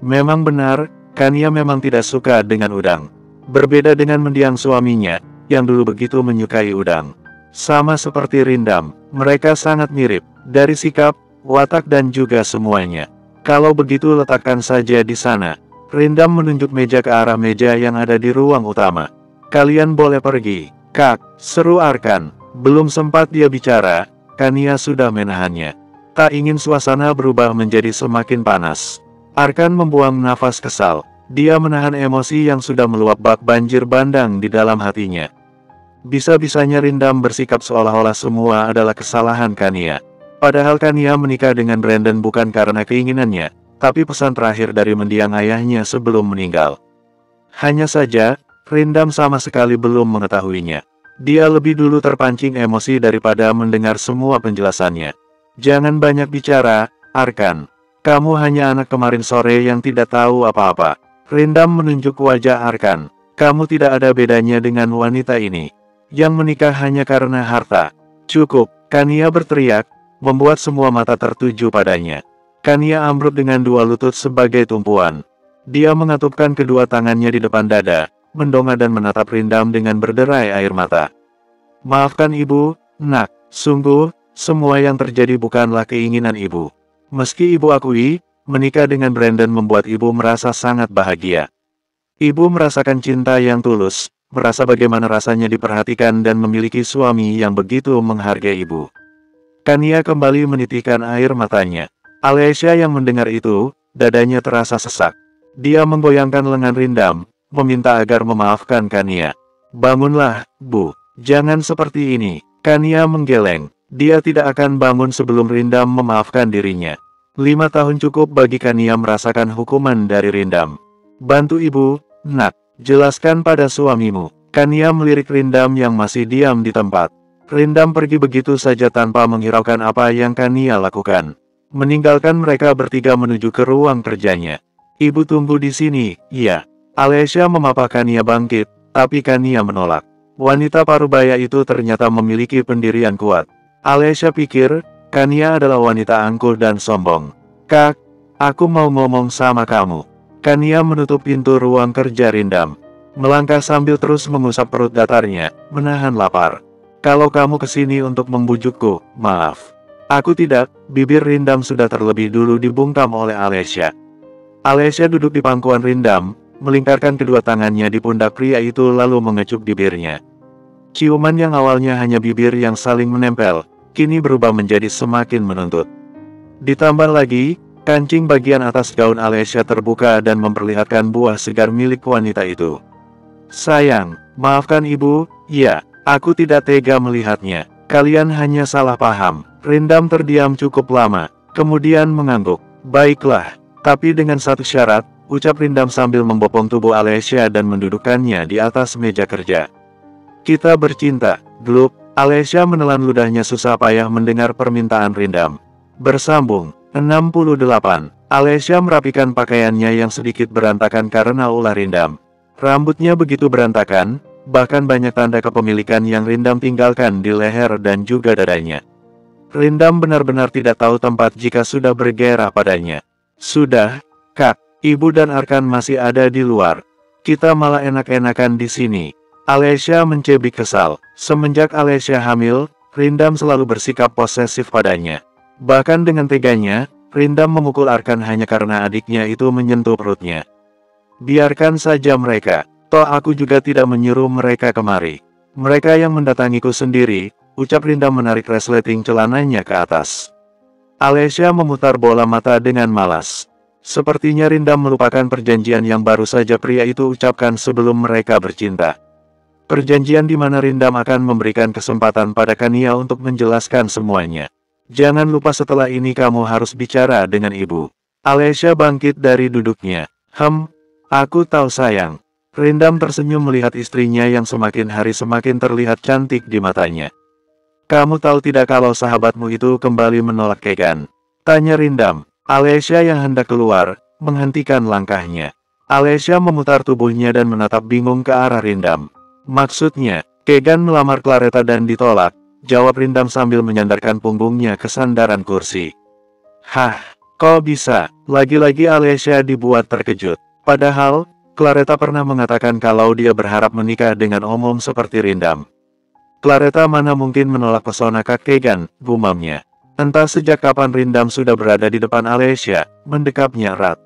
Memang benar, Kania memang tidak suka dengan udang. Berbeda dengan mendiang suaminya, yang dulu begitu menyukai udang. Sama seperti Rindam, mereka sangat mirip, dari sikap, watak dan juga semuanya. Kalau begitu letakkan saja di sana. Rindam menunjuk meja ke arah meja yang ada di ruang utama. Kalian boleh pergi. Kak, seru Arkan. Belum sempat dia bicara, Kania sudah menahannya. Tak ingin suasana berubah menjadi semakin panas. Arkan membuang nafas kesal. Dia menahan emosi yang sudah meluap bak banjir bandang di dalam hatinya. Bisa-bisanya Rindam bersikap seolah-olah semua adalah kesalahan Kania. Padahal Kania menikah dengan Brandon bukan karena keinginannya, tapi pesan terakhir dari mendiang ayahnya sebelum meninggal. Hanya saja, Rindam sama sekali belum mengetahuinya. Dia lebih dulu terpancing emosi daripada mendengar semua penjelasannya. Jangan banyak bicara, Arkan. Kamu hanya anak kemarin sore yang tidak tahu apa-apa. Rindam menunjuk wajah Arkan. Kamu tidak ada bedanya dengan wanita ini, yang menikah hanya karena harta. Cukup, Kania berteriak, membuat semua mata tertuju padanya. Kania ambruk dengan dua lutut sebagai tumpuan. Dia mengatupkan kedua tangannya di depan dada, mendongak dan menatap Rindam dengan berderai air mata. Maafkan ibu, nak. Sungguh, semua yang terjadi bukanlah keinginan ibu. Meski ibu akui, menikah dengan Brandon membuat ibu merasa sangat bahagia. Ibu merasakan cinta yang tulus, merasa bagaimana rasanya diperhatikan dan memiliki suami yang begitu menghargai ibu. Kania kembali menitikkan air matanya. Alessia yang mendengar itu, dadanya terasa sesak. Dia menggoyangkan lengan Rindam, meminta agar memaafkan Kania. Bangunlah, Bu. Jangan seperti ini. Kania menggeleng. Dia tidak akan bangun sebelum Rindam memaafkan dirinya. 5 tahun cukup bagi Kania merasakan hukuman dari Rindam. Bantu ibu, nak. Jelaskan pada suamimu. Kania melirik Rindam yang masih diam di tempat. Rindam pergi begitu saja tanpa menghiraukan apa yang Kania lakukan. Meninggalkan mereka bertiga menuju ke ruang kerjanya. Ibu tunggu di sini, iya. Alessia memapa Kania bangkit, tapi Kania menolak. Wanita parubaya itu ternyata memiliki pendirian kuat. Alessia pikir, Kania adalah wanita angkuh dan sombong. Kak, aku mau ngomong sama kamu. Kania menutup pintu ruang kerja Rindam. Melangkah sambil terus mengusap perut datarnya, menahan lapar. Kalau kamu kesini untuk membujukku, maaf. Aku tidak, bibir Rindam sudah terlebih dulu dibungkam oleh Alessia. Alessia duduk di pangkuan Rindam, melingkarkan kedua tangannya di pundak pria itu lalu mengecup bibirnya. Ciuman yang awalnya hanya bibir yang saling menempel, kini berubah menjadi semakin menuntut. Ditambah lagi, kancing bagian atas gaun Alessia terbuka dan memperlihatkan buah segar milik wanita itu. Sayang, maafkan ibu, ya, aku tidak tega melihatnya. Kalian hanya salah paham. Rindam terdiam cukup lama, kemudian mengangguk. Baiklah, tapi dengan satu syarat, ucap Rindam sambil membopong tubuh Alessia dan mendudukkannya di atas meja kerja. Kita bercinta, Glup. Alessia menelan ludahnya susah payah mendengar permintaan Rindam. Bersambung, 68. Alessia merapikan pakaiannya yang sedikit berantakan karena ulah Rindam. Rambutnya begitu berantakan, bahkan banyak tanda kepemilikan yang Rindam tinggalkan di leher dan juga dadanya. Rindam benar-benar tidak tahu tempat jika sudah bergairah padanya. Sudah, Kak, Ibu dan Arkan masih ada di luar. Kita malah enak-enakan di sini. Alessia mencebik kesal. Semenjak Alessia hamil, Rindam selalu bersikap posesif padanya. Bahkan dengan teganya, Rindam memukul Arkan hanya karena adiknya itu menyentuh perutnya. Biarkan saja mereka, toh aku juga tidak menyuruh mereka kemari. Mereka yang mendatangiku sendiri, ucap Rindam menarik resleting celananya ke atas. Alessia memutar bola mata dengan malas. Sepertinya Rindam melupakan perjanjian yang baru saja pria itu ucapkan sebelum mereka bercinta. Perjanjian di mana Rindam akan memberikan kesempatan pada Kania untuk menjelaskan semuanya. Jangan lupa setelah ini kamu harus bicara dengan ibu. Alessia bangkit dari duduknya. Aku tahu sayang. Rindam tersenyum melihat istrinya yang semakin hari semakin terlihat cantik di matanya. Kamu tahu tidak kalau sahabatmu itu kembali menolak Kegan? Tanya Rindam. Alessia yang hendak keluar, menghentikan langkahnya. Alessia memutar tubuhnya dan menatap bingung ke arah Rindam. Maksudnya, Kegan melamar Claretta dan ditolak, jawab Rindam sambil menyandarkan punggungnya ke sandaran kursi. Hah, kok bisa? Lagi-lagi Alessia dibuat terkejut. Padahal, Claretta pernah mengatakan kalau dia berharap menikah dengan omong seperti Rindam. Claretta mana mungkin menolak pesona Kak Kegan, gumamnya. Entah sejak kapan Rindam sudah berada di depan Alessia, mendekapnya erat.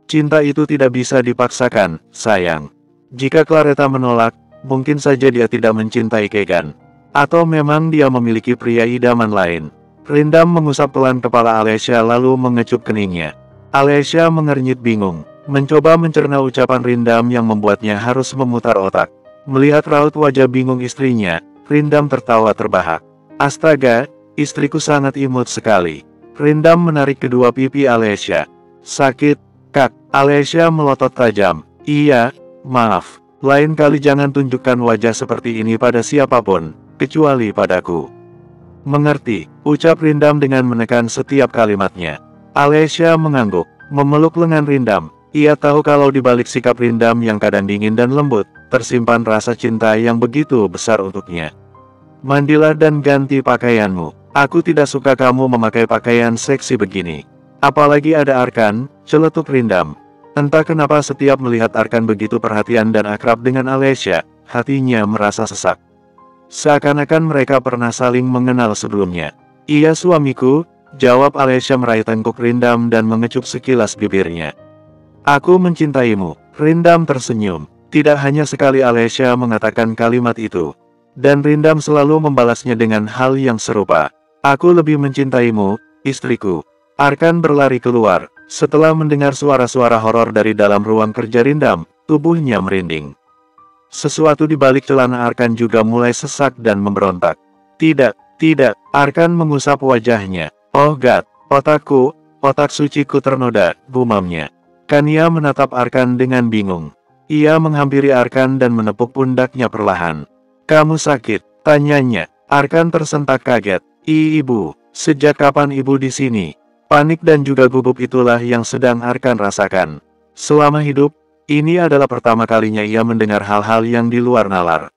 Cinta itu tidak bisa dipaksakan, sayang. Jika Claretta menolak, mungkin saja dia tidak mencintai Kegan. Atau memang dia memiliki pria idaman lain. Rindam mengusap pelan kepala Alessia lalu mengecup keningnya. Alessia mengernyit bingung, mencoba mencerna ucapan Rindam yang membuatnya harus memutar otak. Melihat raut wajah bingung istrinya, Rindam tertawa terbahak. Astaga, istriku sangat imut sekali. Rindam menarik kedua pipi Alessia. Sakit, Kak. Alessia melotot tajam. Iya, maaf. Lain kali jangan tunjukkan wajah seperti ini pada siapapun, kecuali padaku. Mengerti, ucap Rindam dengan menekan setiap kalimatnya. Alessia mengangguk, memeluk lengan Rindam. Ia tahu kalau di balik sikap Rindam yang kadang dingin dan lembut, tersimpan rasa cinta yang begitu besar untuknya. Mandilah dan ganti pakaianmu. Aku tidak suka kamu memakai pakaian seksi begini. Apalagi ada Arkan, celetuk Rindam. Entah kenapa setiap melihat Arkan begitu perhatian dan akrab dengan Alessia, hatinya merasa sesak. Seakan-akan mereka pernah saling mengenal sebelumnya. Iya suamiku, jawab Alessia meraih tengkuk Rindam dan mengecup sekilas bibirnya. Aku mencintaimu. Rindam tersenyum. Tidak hanya sekali Alessia mengatakan kalimat itu. Dan Rindam selalu membalasnya dengan hal yang serupa. Aku lebih mencintaimu, istriku. Arkan berlari keluar. Setelah mendengar suara-suara horor dari dalam ruang kerja Rindam, tubuhnya merinding. Sesuatu di balik celana Arkan juga mulai sesak dan memberontak. Tidak, tidak, Arkan mengusap wajahnya. Oh God, otakku, otak suciku ternoda, gumamnya. Kania menatap Arkan dengan bingung. Ia menghampiri Arkan dan menepuk pundaknya perlahan. Kamu sakit? Tanyanya. Arkan tersentak kaget. Ibu, sejak kapan ibu di sini? Panik dan juga gugup itulah yang sedang Arkan rasakan. Selama hidup, ini adalah pertama kalinya ia mendengar hal-hal yang di luar nalar.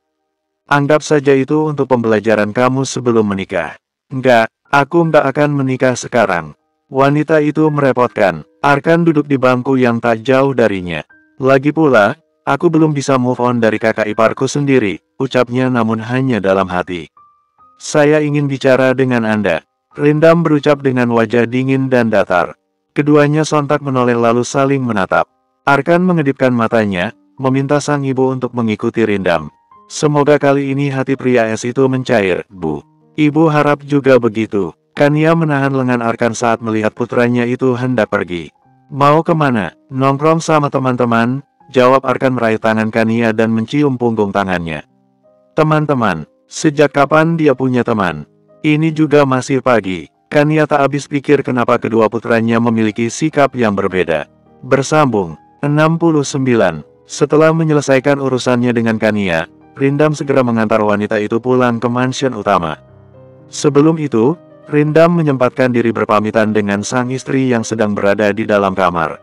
Anggap saja itu untuk pembelajaran kamu sebelum menikah. Enggak, aku enggak akan menikah sekarang. Wanita itu merepotkan. Arkan duduk di bangku yang tak jauh darinya. Lagi pula, aku belum bisa move on dari kakak iparku sendiri, ucapnya namun hanya dalam hati. Saya ingin bicara dengan Anda. Rindam berucap dengan wajah dingin dan datar. Keduanya sontak menoleh lalu saling menatap. Arkan mengedipkan matanya, meminta sang ibu untuk mengikuti Rindam. Semoga kali ini hati pria es itu mencair, Bu. Ibu harap juga begitu. Kania menahan lengan Arkan saat melihat putranya itu hendak pergi. Mau kemana? Nongkrong sama teman-teman, jawab Arkan meraih tangan Kania dan mencium punggung tangannya. Teman-teman, sejak kapan dia punya teman? Ini juga masih pagi. Kania tak habis pikir kenapa kedua putranya memiliki sikap yang berbeda. Bersambung, 69. Setelah menyelesaikan urusannya dengan Kania, Rindam segera mengantar wanita itu pulang ke mansion utama. Sebelum itu, Rindam menyempatkan diri berpamitan dengan sang istri yang sedang berada di dalam kamar.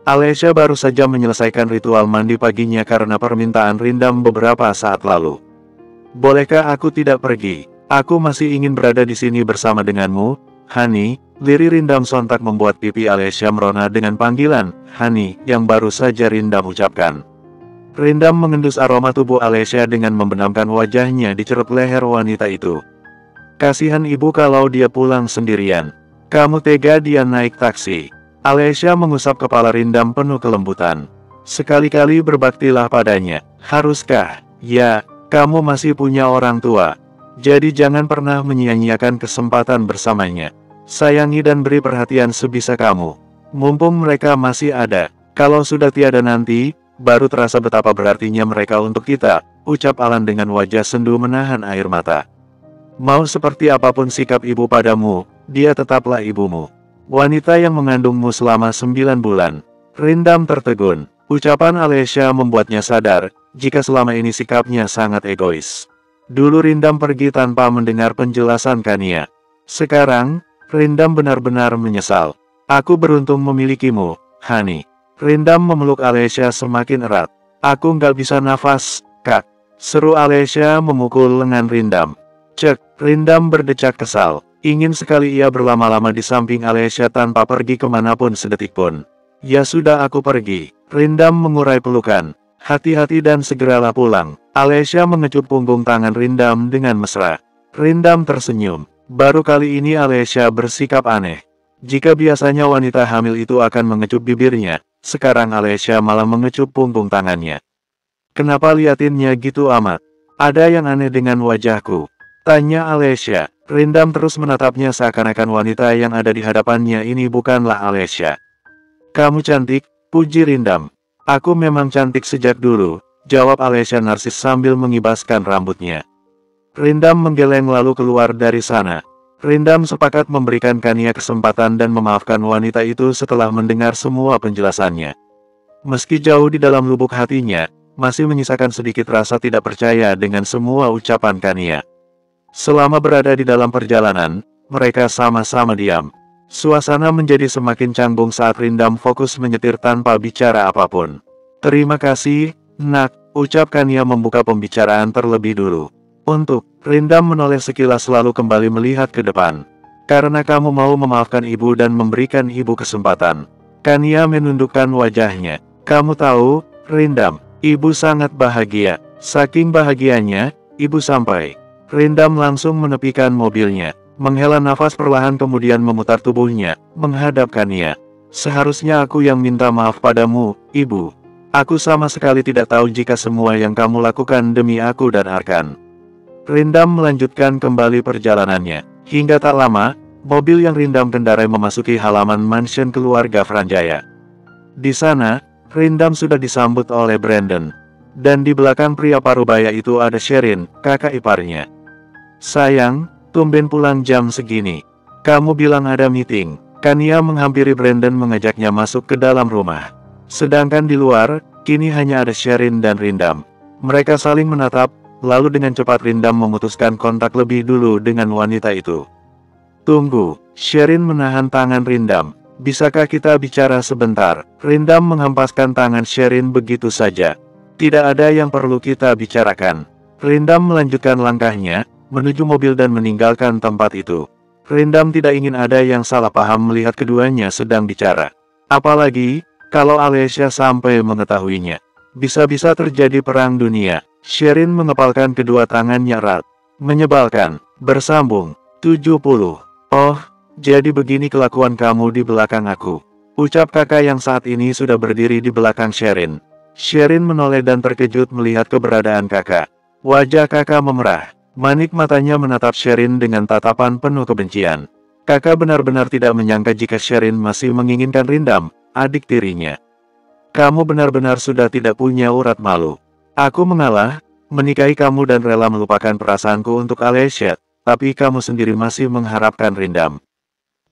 Alesya baru saja menyelesaikan ritual mandi paginya karena permintaan Rindam beberapa saat lalu. Bolehkah aku tidak pergi? Aku masih ingin berada di sini bersama denganmu, Hani. Lirik Rindam sontak membuat pipi Alesya merona dengan panggilan Hani yang baru saja Rindam ucapkan. Rindam mengendus aroma tubuh Alesya dengan membenamkan wajahnya di ceruk leher wanita itu. Kasihan ibu kalau dia pulang sendirian. Kamu tega dia naik taksi. Alesya mengusap kepala Rindam penuh kelembutan. Sekali-kali berbaktilah padanya. Haruskah? Ya, kamu masih punya orang tua. Jadi jangan pernah menyia-nyiakan kesempatan bersamanya. Sayangi dan beri perhatian sebisa kamu. Mumpung mereka masih ada. Kalau sudah tiada nanti, baru terasa betapa berartinya mereka untuk kita, ucap Alan dengan wajah sendu menahan air mata. Mau seperti apapun sikap ibu padamu, dia tetaplah ibumu. Wanita yang mengandungmu selama 9 bulan. Rindam tertegun. Ucapan Alesya membuatnya sadar, jika selama ini sikapnya sangat egois. Dulu Rindam pergi tanpa mendengar penjelasan Kania. Sekarang, Rindam benar-benar menyesal. Aku beruntung memilikimu, Hani. Rindam memeluk Alesya semakin erat. Aku nggak bisa nafas, Kak. Seru Alesya memukul lengan Rindam. Cek, Rindam berdecak kesal. Ingin sekali ia berlama-lama di samping Alesya tanpa pergi kemanapun sedetik pun. Ya sudah aku pergi. Rindam mengurai pelukan. Hati-hati dan segeralah pulang. Alesya mengecup punggung tangan Rindam dengan mesra. Rindam tersenyum. Baru kali ini Alesya bersikap aneh. Jika biasanya wanita hamil itu akan mengecup bibirnya, sekarang Alesya malah mengecup punggung tangannya. Kenapa liatinnya gitu amat? Ada yang aneh dengan wajahku? Tanya Alesya. Rindam terus menatapnya seakan-akan wanita yang ada di hadapannya ini bukanlah Alesya. Kamu cantik, puji Rindam. Aku memang cantik sejak dulu, jawab Alesya narsis sambil mengibaskan rambutnya. Rindam menggeleng lalu keluar dari sana. Rindam sepakat memberikan Kania kesempatan dan memaafkan wanita itu setelah mendengar semua penjelasannya. Meski jauh di dalam lubuk hatinya, masih menyisakan sedikit rasa tidak percaya dengan semua ucapan Kania. Selama berada di dalam perjalanan, mereka sama-sama diam. Suasana menjadi semakin canggung saat Rindam fokus menyetir tanpa bicara apapun. Terima kasih, Nak, ucap Kania membuka pembicaraan terlebih dulu. Untuk, Rindam menoleh sekilas lalu kembali melihat ke depan. Karena kamu mau memaafkan ibu dan memberikan ibu kesempatan. Kania menundukkan wajahnya. Kamu tahu, Rindam, ibu sangat bahagia. Saking bahagianya, ibu sampai. Rindam langsung menepikan mobilnya. Menghela nafas perlahan kemudian memutar tubuhnya, menghadap Kania. Seharusnya aku yang minta maaf padamu, ibu. Aku sama sekali tidak tahu jika semua yang kamu lakukan demi aku dan Arkan. Rindam melanjutkan kembali perjalanannya. Hingga tak lama, mobil yang Rindam kendarai memasuki halaman mansion keluarga Franjaya. Di sana, Rindam sudah disambut oleh Brandon. Dan di belakang pria parubaya itu ada Sherin, kakak iparnya. Sayang, tumben pulang jam segini. Kamu bilang ada meeting. Kania menghampiri Brandon mengajaknya masuk ke dalam rumah. Sedangkan di luar, kini hanya ada Sherin dan Rindam. Mereka saling menatap, lalu dengan cepat Rindam memutuskan kontak lebih dulu dengan wanita itu. Tunggu, Sherin menahan tangan Rindam. Bisakah kita bicara sebentar? Rindam menghempaskan tangan Sherin begitu saja. Tidak ada yang perlu kita bicarakan. Rindam melanjutkan langkahnya, menuju mobil dan meninggalkan tempat itu. Rindam tidak ingin ada yang salah paham melihat keduanya sedang bicara. Apalagi, kalau Alessia sampai mengetahuinya. Bisa-bisa terjadi perang dunia. Sherin mengepalkan kedua tangannya erat. Menyebalkan. Bersambung. 70. Oh, jadi begini kelakuan kamu di belakang aku. Ucap kakak yang saat ini sudah berdiri di belakang Sherin. Sherin menoleh dan terkejut melihat keberadaan kakak. Wajah kakak memerah. Manik matanya menatap Sherin dengan tatapan penuh kebencian. Kakak benar-benar tidak menyangka jika Sherin masih menginginkan Rindam, adik tirinya. Kamu benar-benar sudah tidak punya urat malu. Aku mengalah, menikahi kamu dan rela melupakan perasaanku untuk Alessia. Tapi kamu sendiri masih mengharapkan Rindam.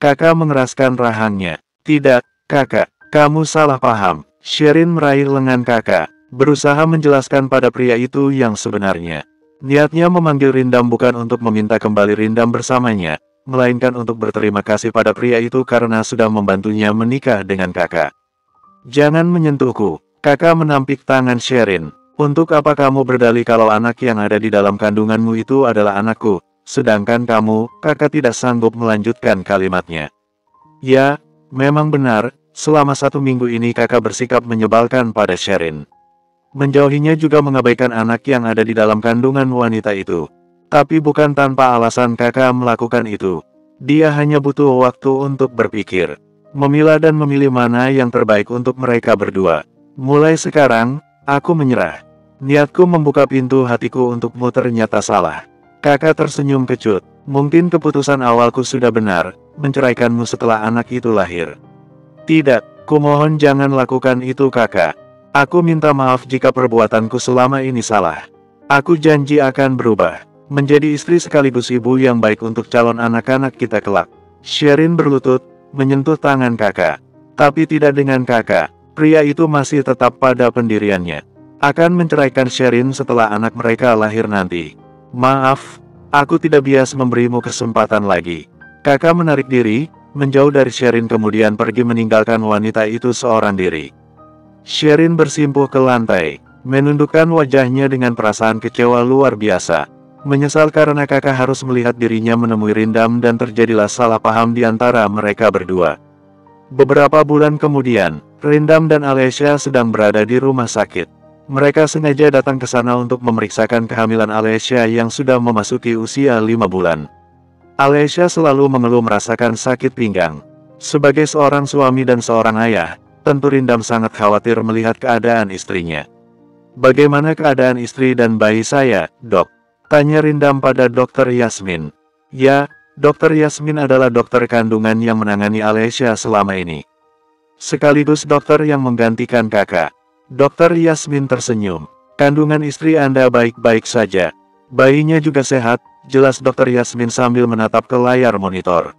Kakak mengeraskan rahangnya. Tidak, kakak, kamu salah paham. Sherin meraih lengan kakak, berusaha menjelaskan pada pria itu yang sebenarnya. Niatnya memanggil Rindam bukan untuk meminta kembali Rindam bersamanya, melainkan untuk berterima kasih pada pria itu karena sudah membantunya menikah dengan kakak. Jangan menyentuhku, kakak menampik tangan Sherin. Untuk apa kamu berdalih kalau anak yang ada di dalam kandunganmu itu adalah anakku? Sedangkan kamu, kakak tidak sanggup melanjutkan kalimatnya. Ya, memang benar, selama 1 minggu ini kakak bersikap menyebalkan pada Sherin. Menjauhinya juga mengabaikan anak yang ada di dalam kandungan wanita itu. Tapi bukan tanpa alasan kakak melakukan itu. Dia hanya butuh waktu untuk berpikir. Memilah dan memilih mana yang terbaik untuk mereka berdua. Mulai sekarang, aku menyerah. Niatku membuka pintu hatiku untukmu ternyata salah. Kakak tersenyum kecut. Mungkin keputusan awalku sudah benar, menceraikanmu setelah anak itu lahir. Tidak, kumohon jangan lakukan itu kakak. Aku minta maaf jika perbuatanku selama ini salah. Aku janji akan berubah, menjadi istri sekaligus ibu yang baik untuk calon anak-anak kita kelak. Sherin berlutut, menyentuh tangan kakak. Tapi tidak dengan kakak, pria itu masih tetap pada pendiriannya. Akan menceraikan Sherin setelah anak mereka lahir nanti. Maaf, aku tidak bias memberimu kesempatan lagi. Kakak menarik diri, menjauh dari Sherin kemudian pergi meninggalkan wanita itu seorang diri. Sherin bersimpuh ke lantai, menundukkan wajahnya dengan perasaan kecewa luar biasa. Menyesal karena kakak harus melihat dirinya menemui Rindam dan terjadilah salah paham di antara mereka berdua. Beberapa bulan kemudian, Rindam dan Alessia sedang berada di rumah sakit. Mereka sengaja datang ke sana untuk memeriksakan kehamilan Alessia yang sudah memasuki usia 5 bulan. Alessia selalu mengeluh merasakan sakit pinggang. Sebagai seorang suami dan seorang ayah, tentu Rindam sangat khawatir melihat keadaan istrinya. Bagaimana keadaan istri dan bayi saya, dok? Tanya Rindam pada Dokter Yasmin. Ya, Dokter Yasmin adalah dokter kandungan yang menangani Alessia selama ini. Sekaligus dokter yang menggantikan kakak. Dokter Yasmin tersenyum. Kandungan istri Anda baik-baik saja. Bayinya juga sehat, jelas Dokter Yasmin sambil menatap ke layar monitor.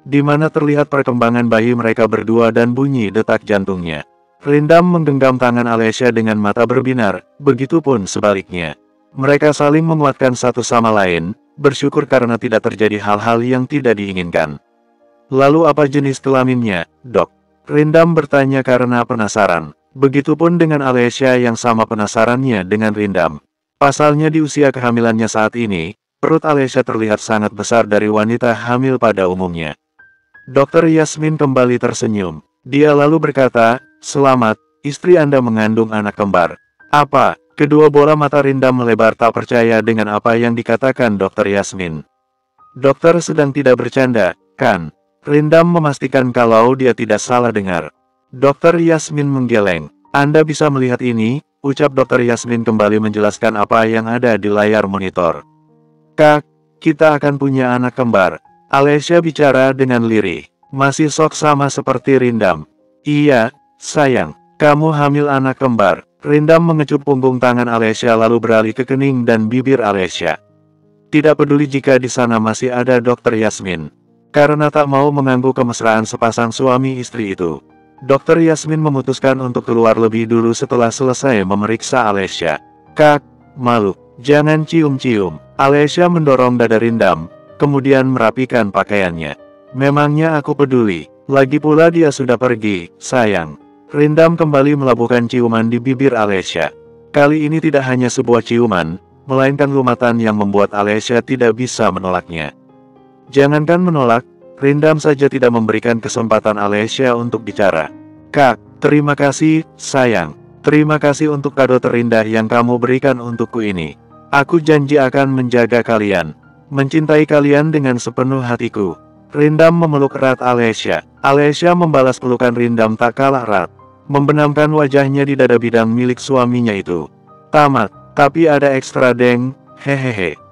Di mana terlihat perkembangan bayi mereka berdua dan bunyi detak jantungnya. Rindam menggenggam tangan Alessia dengan mata berbinar, begitupun sebaliknya. Mereka saling menguatkan satu sama lain, bersyukur karena tidak terjadi hal-hal yang tidak diinginkan. Lalu apa jenis kelaminnya, dok? Rindam bertanya karena penasaran. Begitupun dengan Alessia yang sama penasarannya dengan Rindam. Pasalnya di usia kehamilannya saat ini, perut Alessia terlihat sangat besar dari wanita hamil pada umumnya. Dokter Yasmin kembali tersenyum. Dia lalu berkata, "Selamat, istri Anda mengandung anak kembar." Apa? Kedua bola mata Rindam melebar tak percaya dengan apa yang dikatakan Dokter Yasmin. Dokter sedang tidak bercanda, kan? Rindam memastikan kalau dia tidak salah dengar. Dokter Yasmin menggeleng. Anda bisa melihat ini, ucap Dokter Yasmin kembali menjelaskan apa yang ada di layar monitor. Kak, kita akan punya anak kembar. Alesya bicara dengan lirih. Masih sok sama seperti Rindam. Iya, sayang. Kamu hamil anak kembar. Rindam mengecup punggung tangan Alesya lalu beralih ke kening dan bibir Alesya. Tidak peduli jika di sana masih ada Dokter Yasmin. Karena tak mau mengganggu kemesraan sepasang suami istri itu, Dokter Yasmin memutuskan untuk keluar lebih dulu setelah selesai memeriksa Alesya. Kak, malu, jangan cium-cium. Alesya mendorong dada Rindam, kemudian merapikan pakaiannya. Memangnya aku peduli? Lagi pula dia sudah pergi, sayang. Rindam kembali melabuhkan ciuman di bibir Alesya. Kali ini tidak hanya sebuah ciuman, melainkan lumatan yang membuat Alesya tidak bisa menolaknya. Jangankan menolak, Rindam saja tidak memberikan kesempatan Alesya untuk bicara. Kak, terima kasih, sayang. Terima kasih untuk kado terindah yang kamu berikan untukku ini. Aku janji akan menjaga kalian, mencintai kalian dengan sepenuh hatiku. Rindam memeluk erat Alesya. Alesya membalas pelukan Rindam tak kalah erat, membenamkan wajahnya di dada bidang milik suaminya itu. Tamat, tapi ada ekstra deng, hehehe.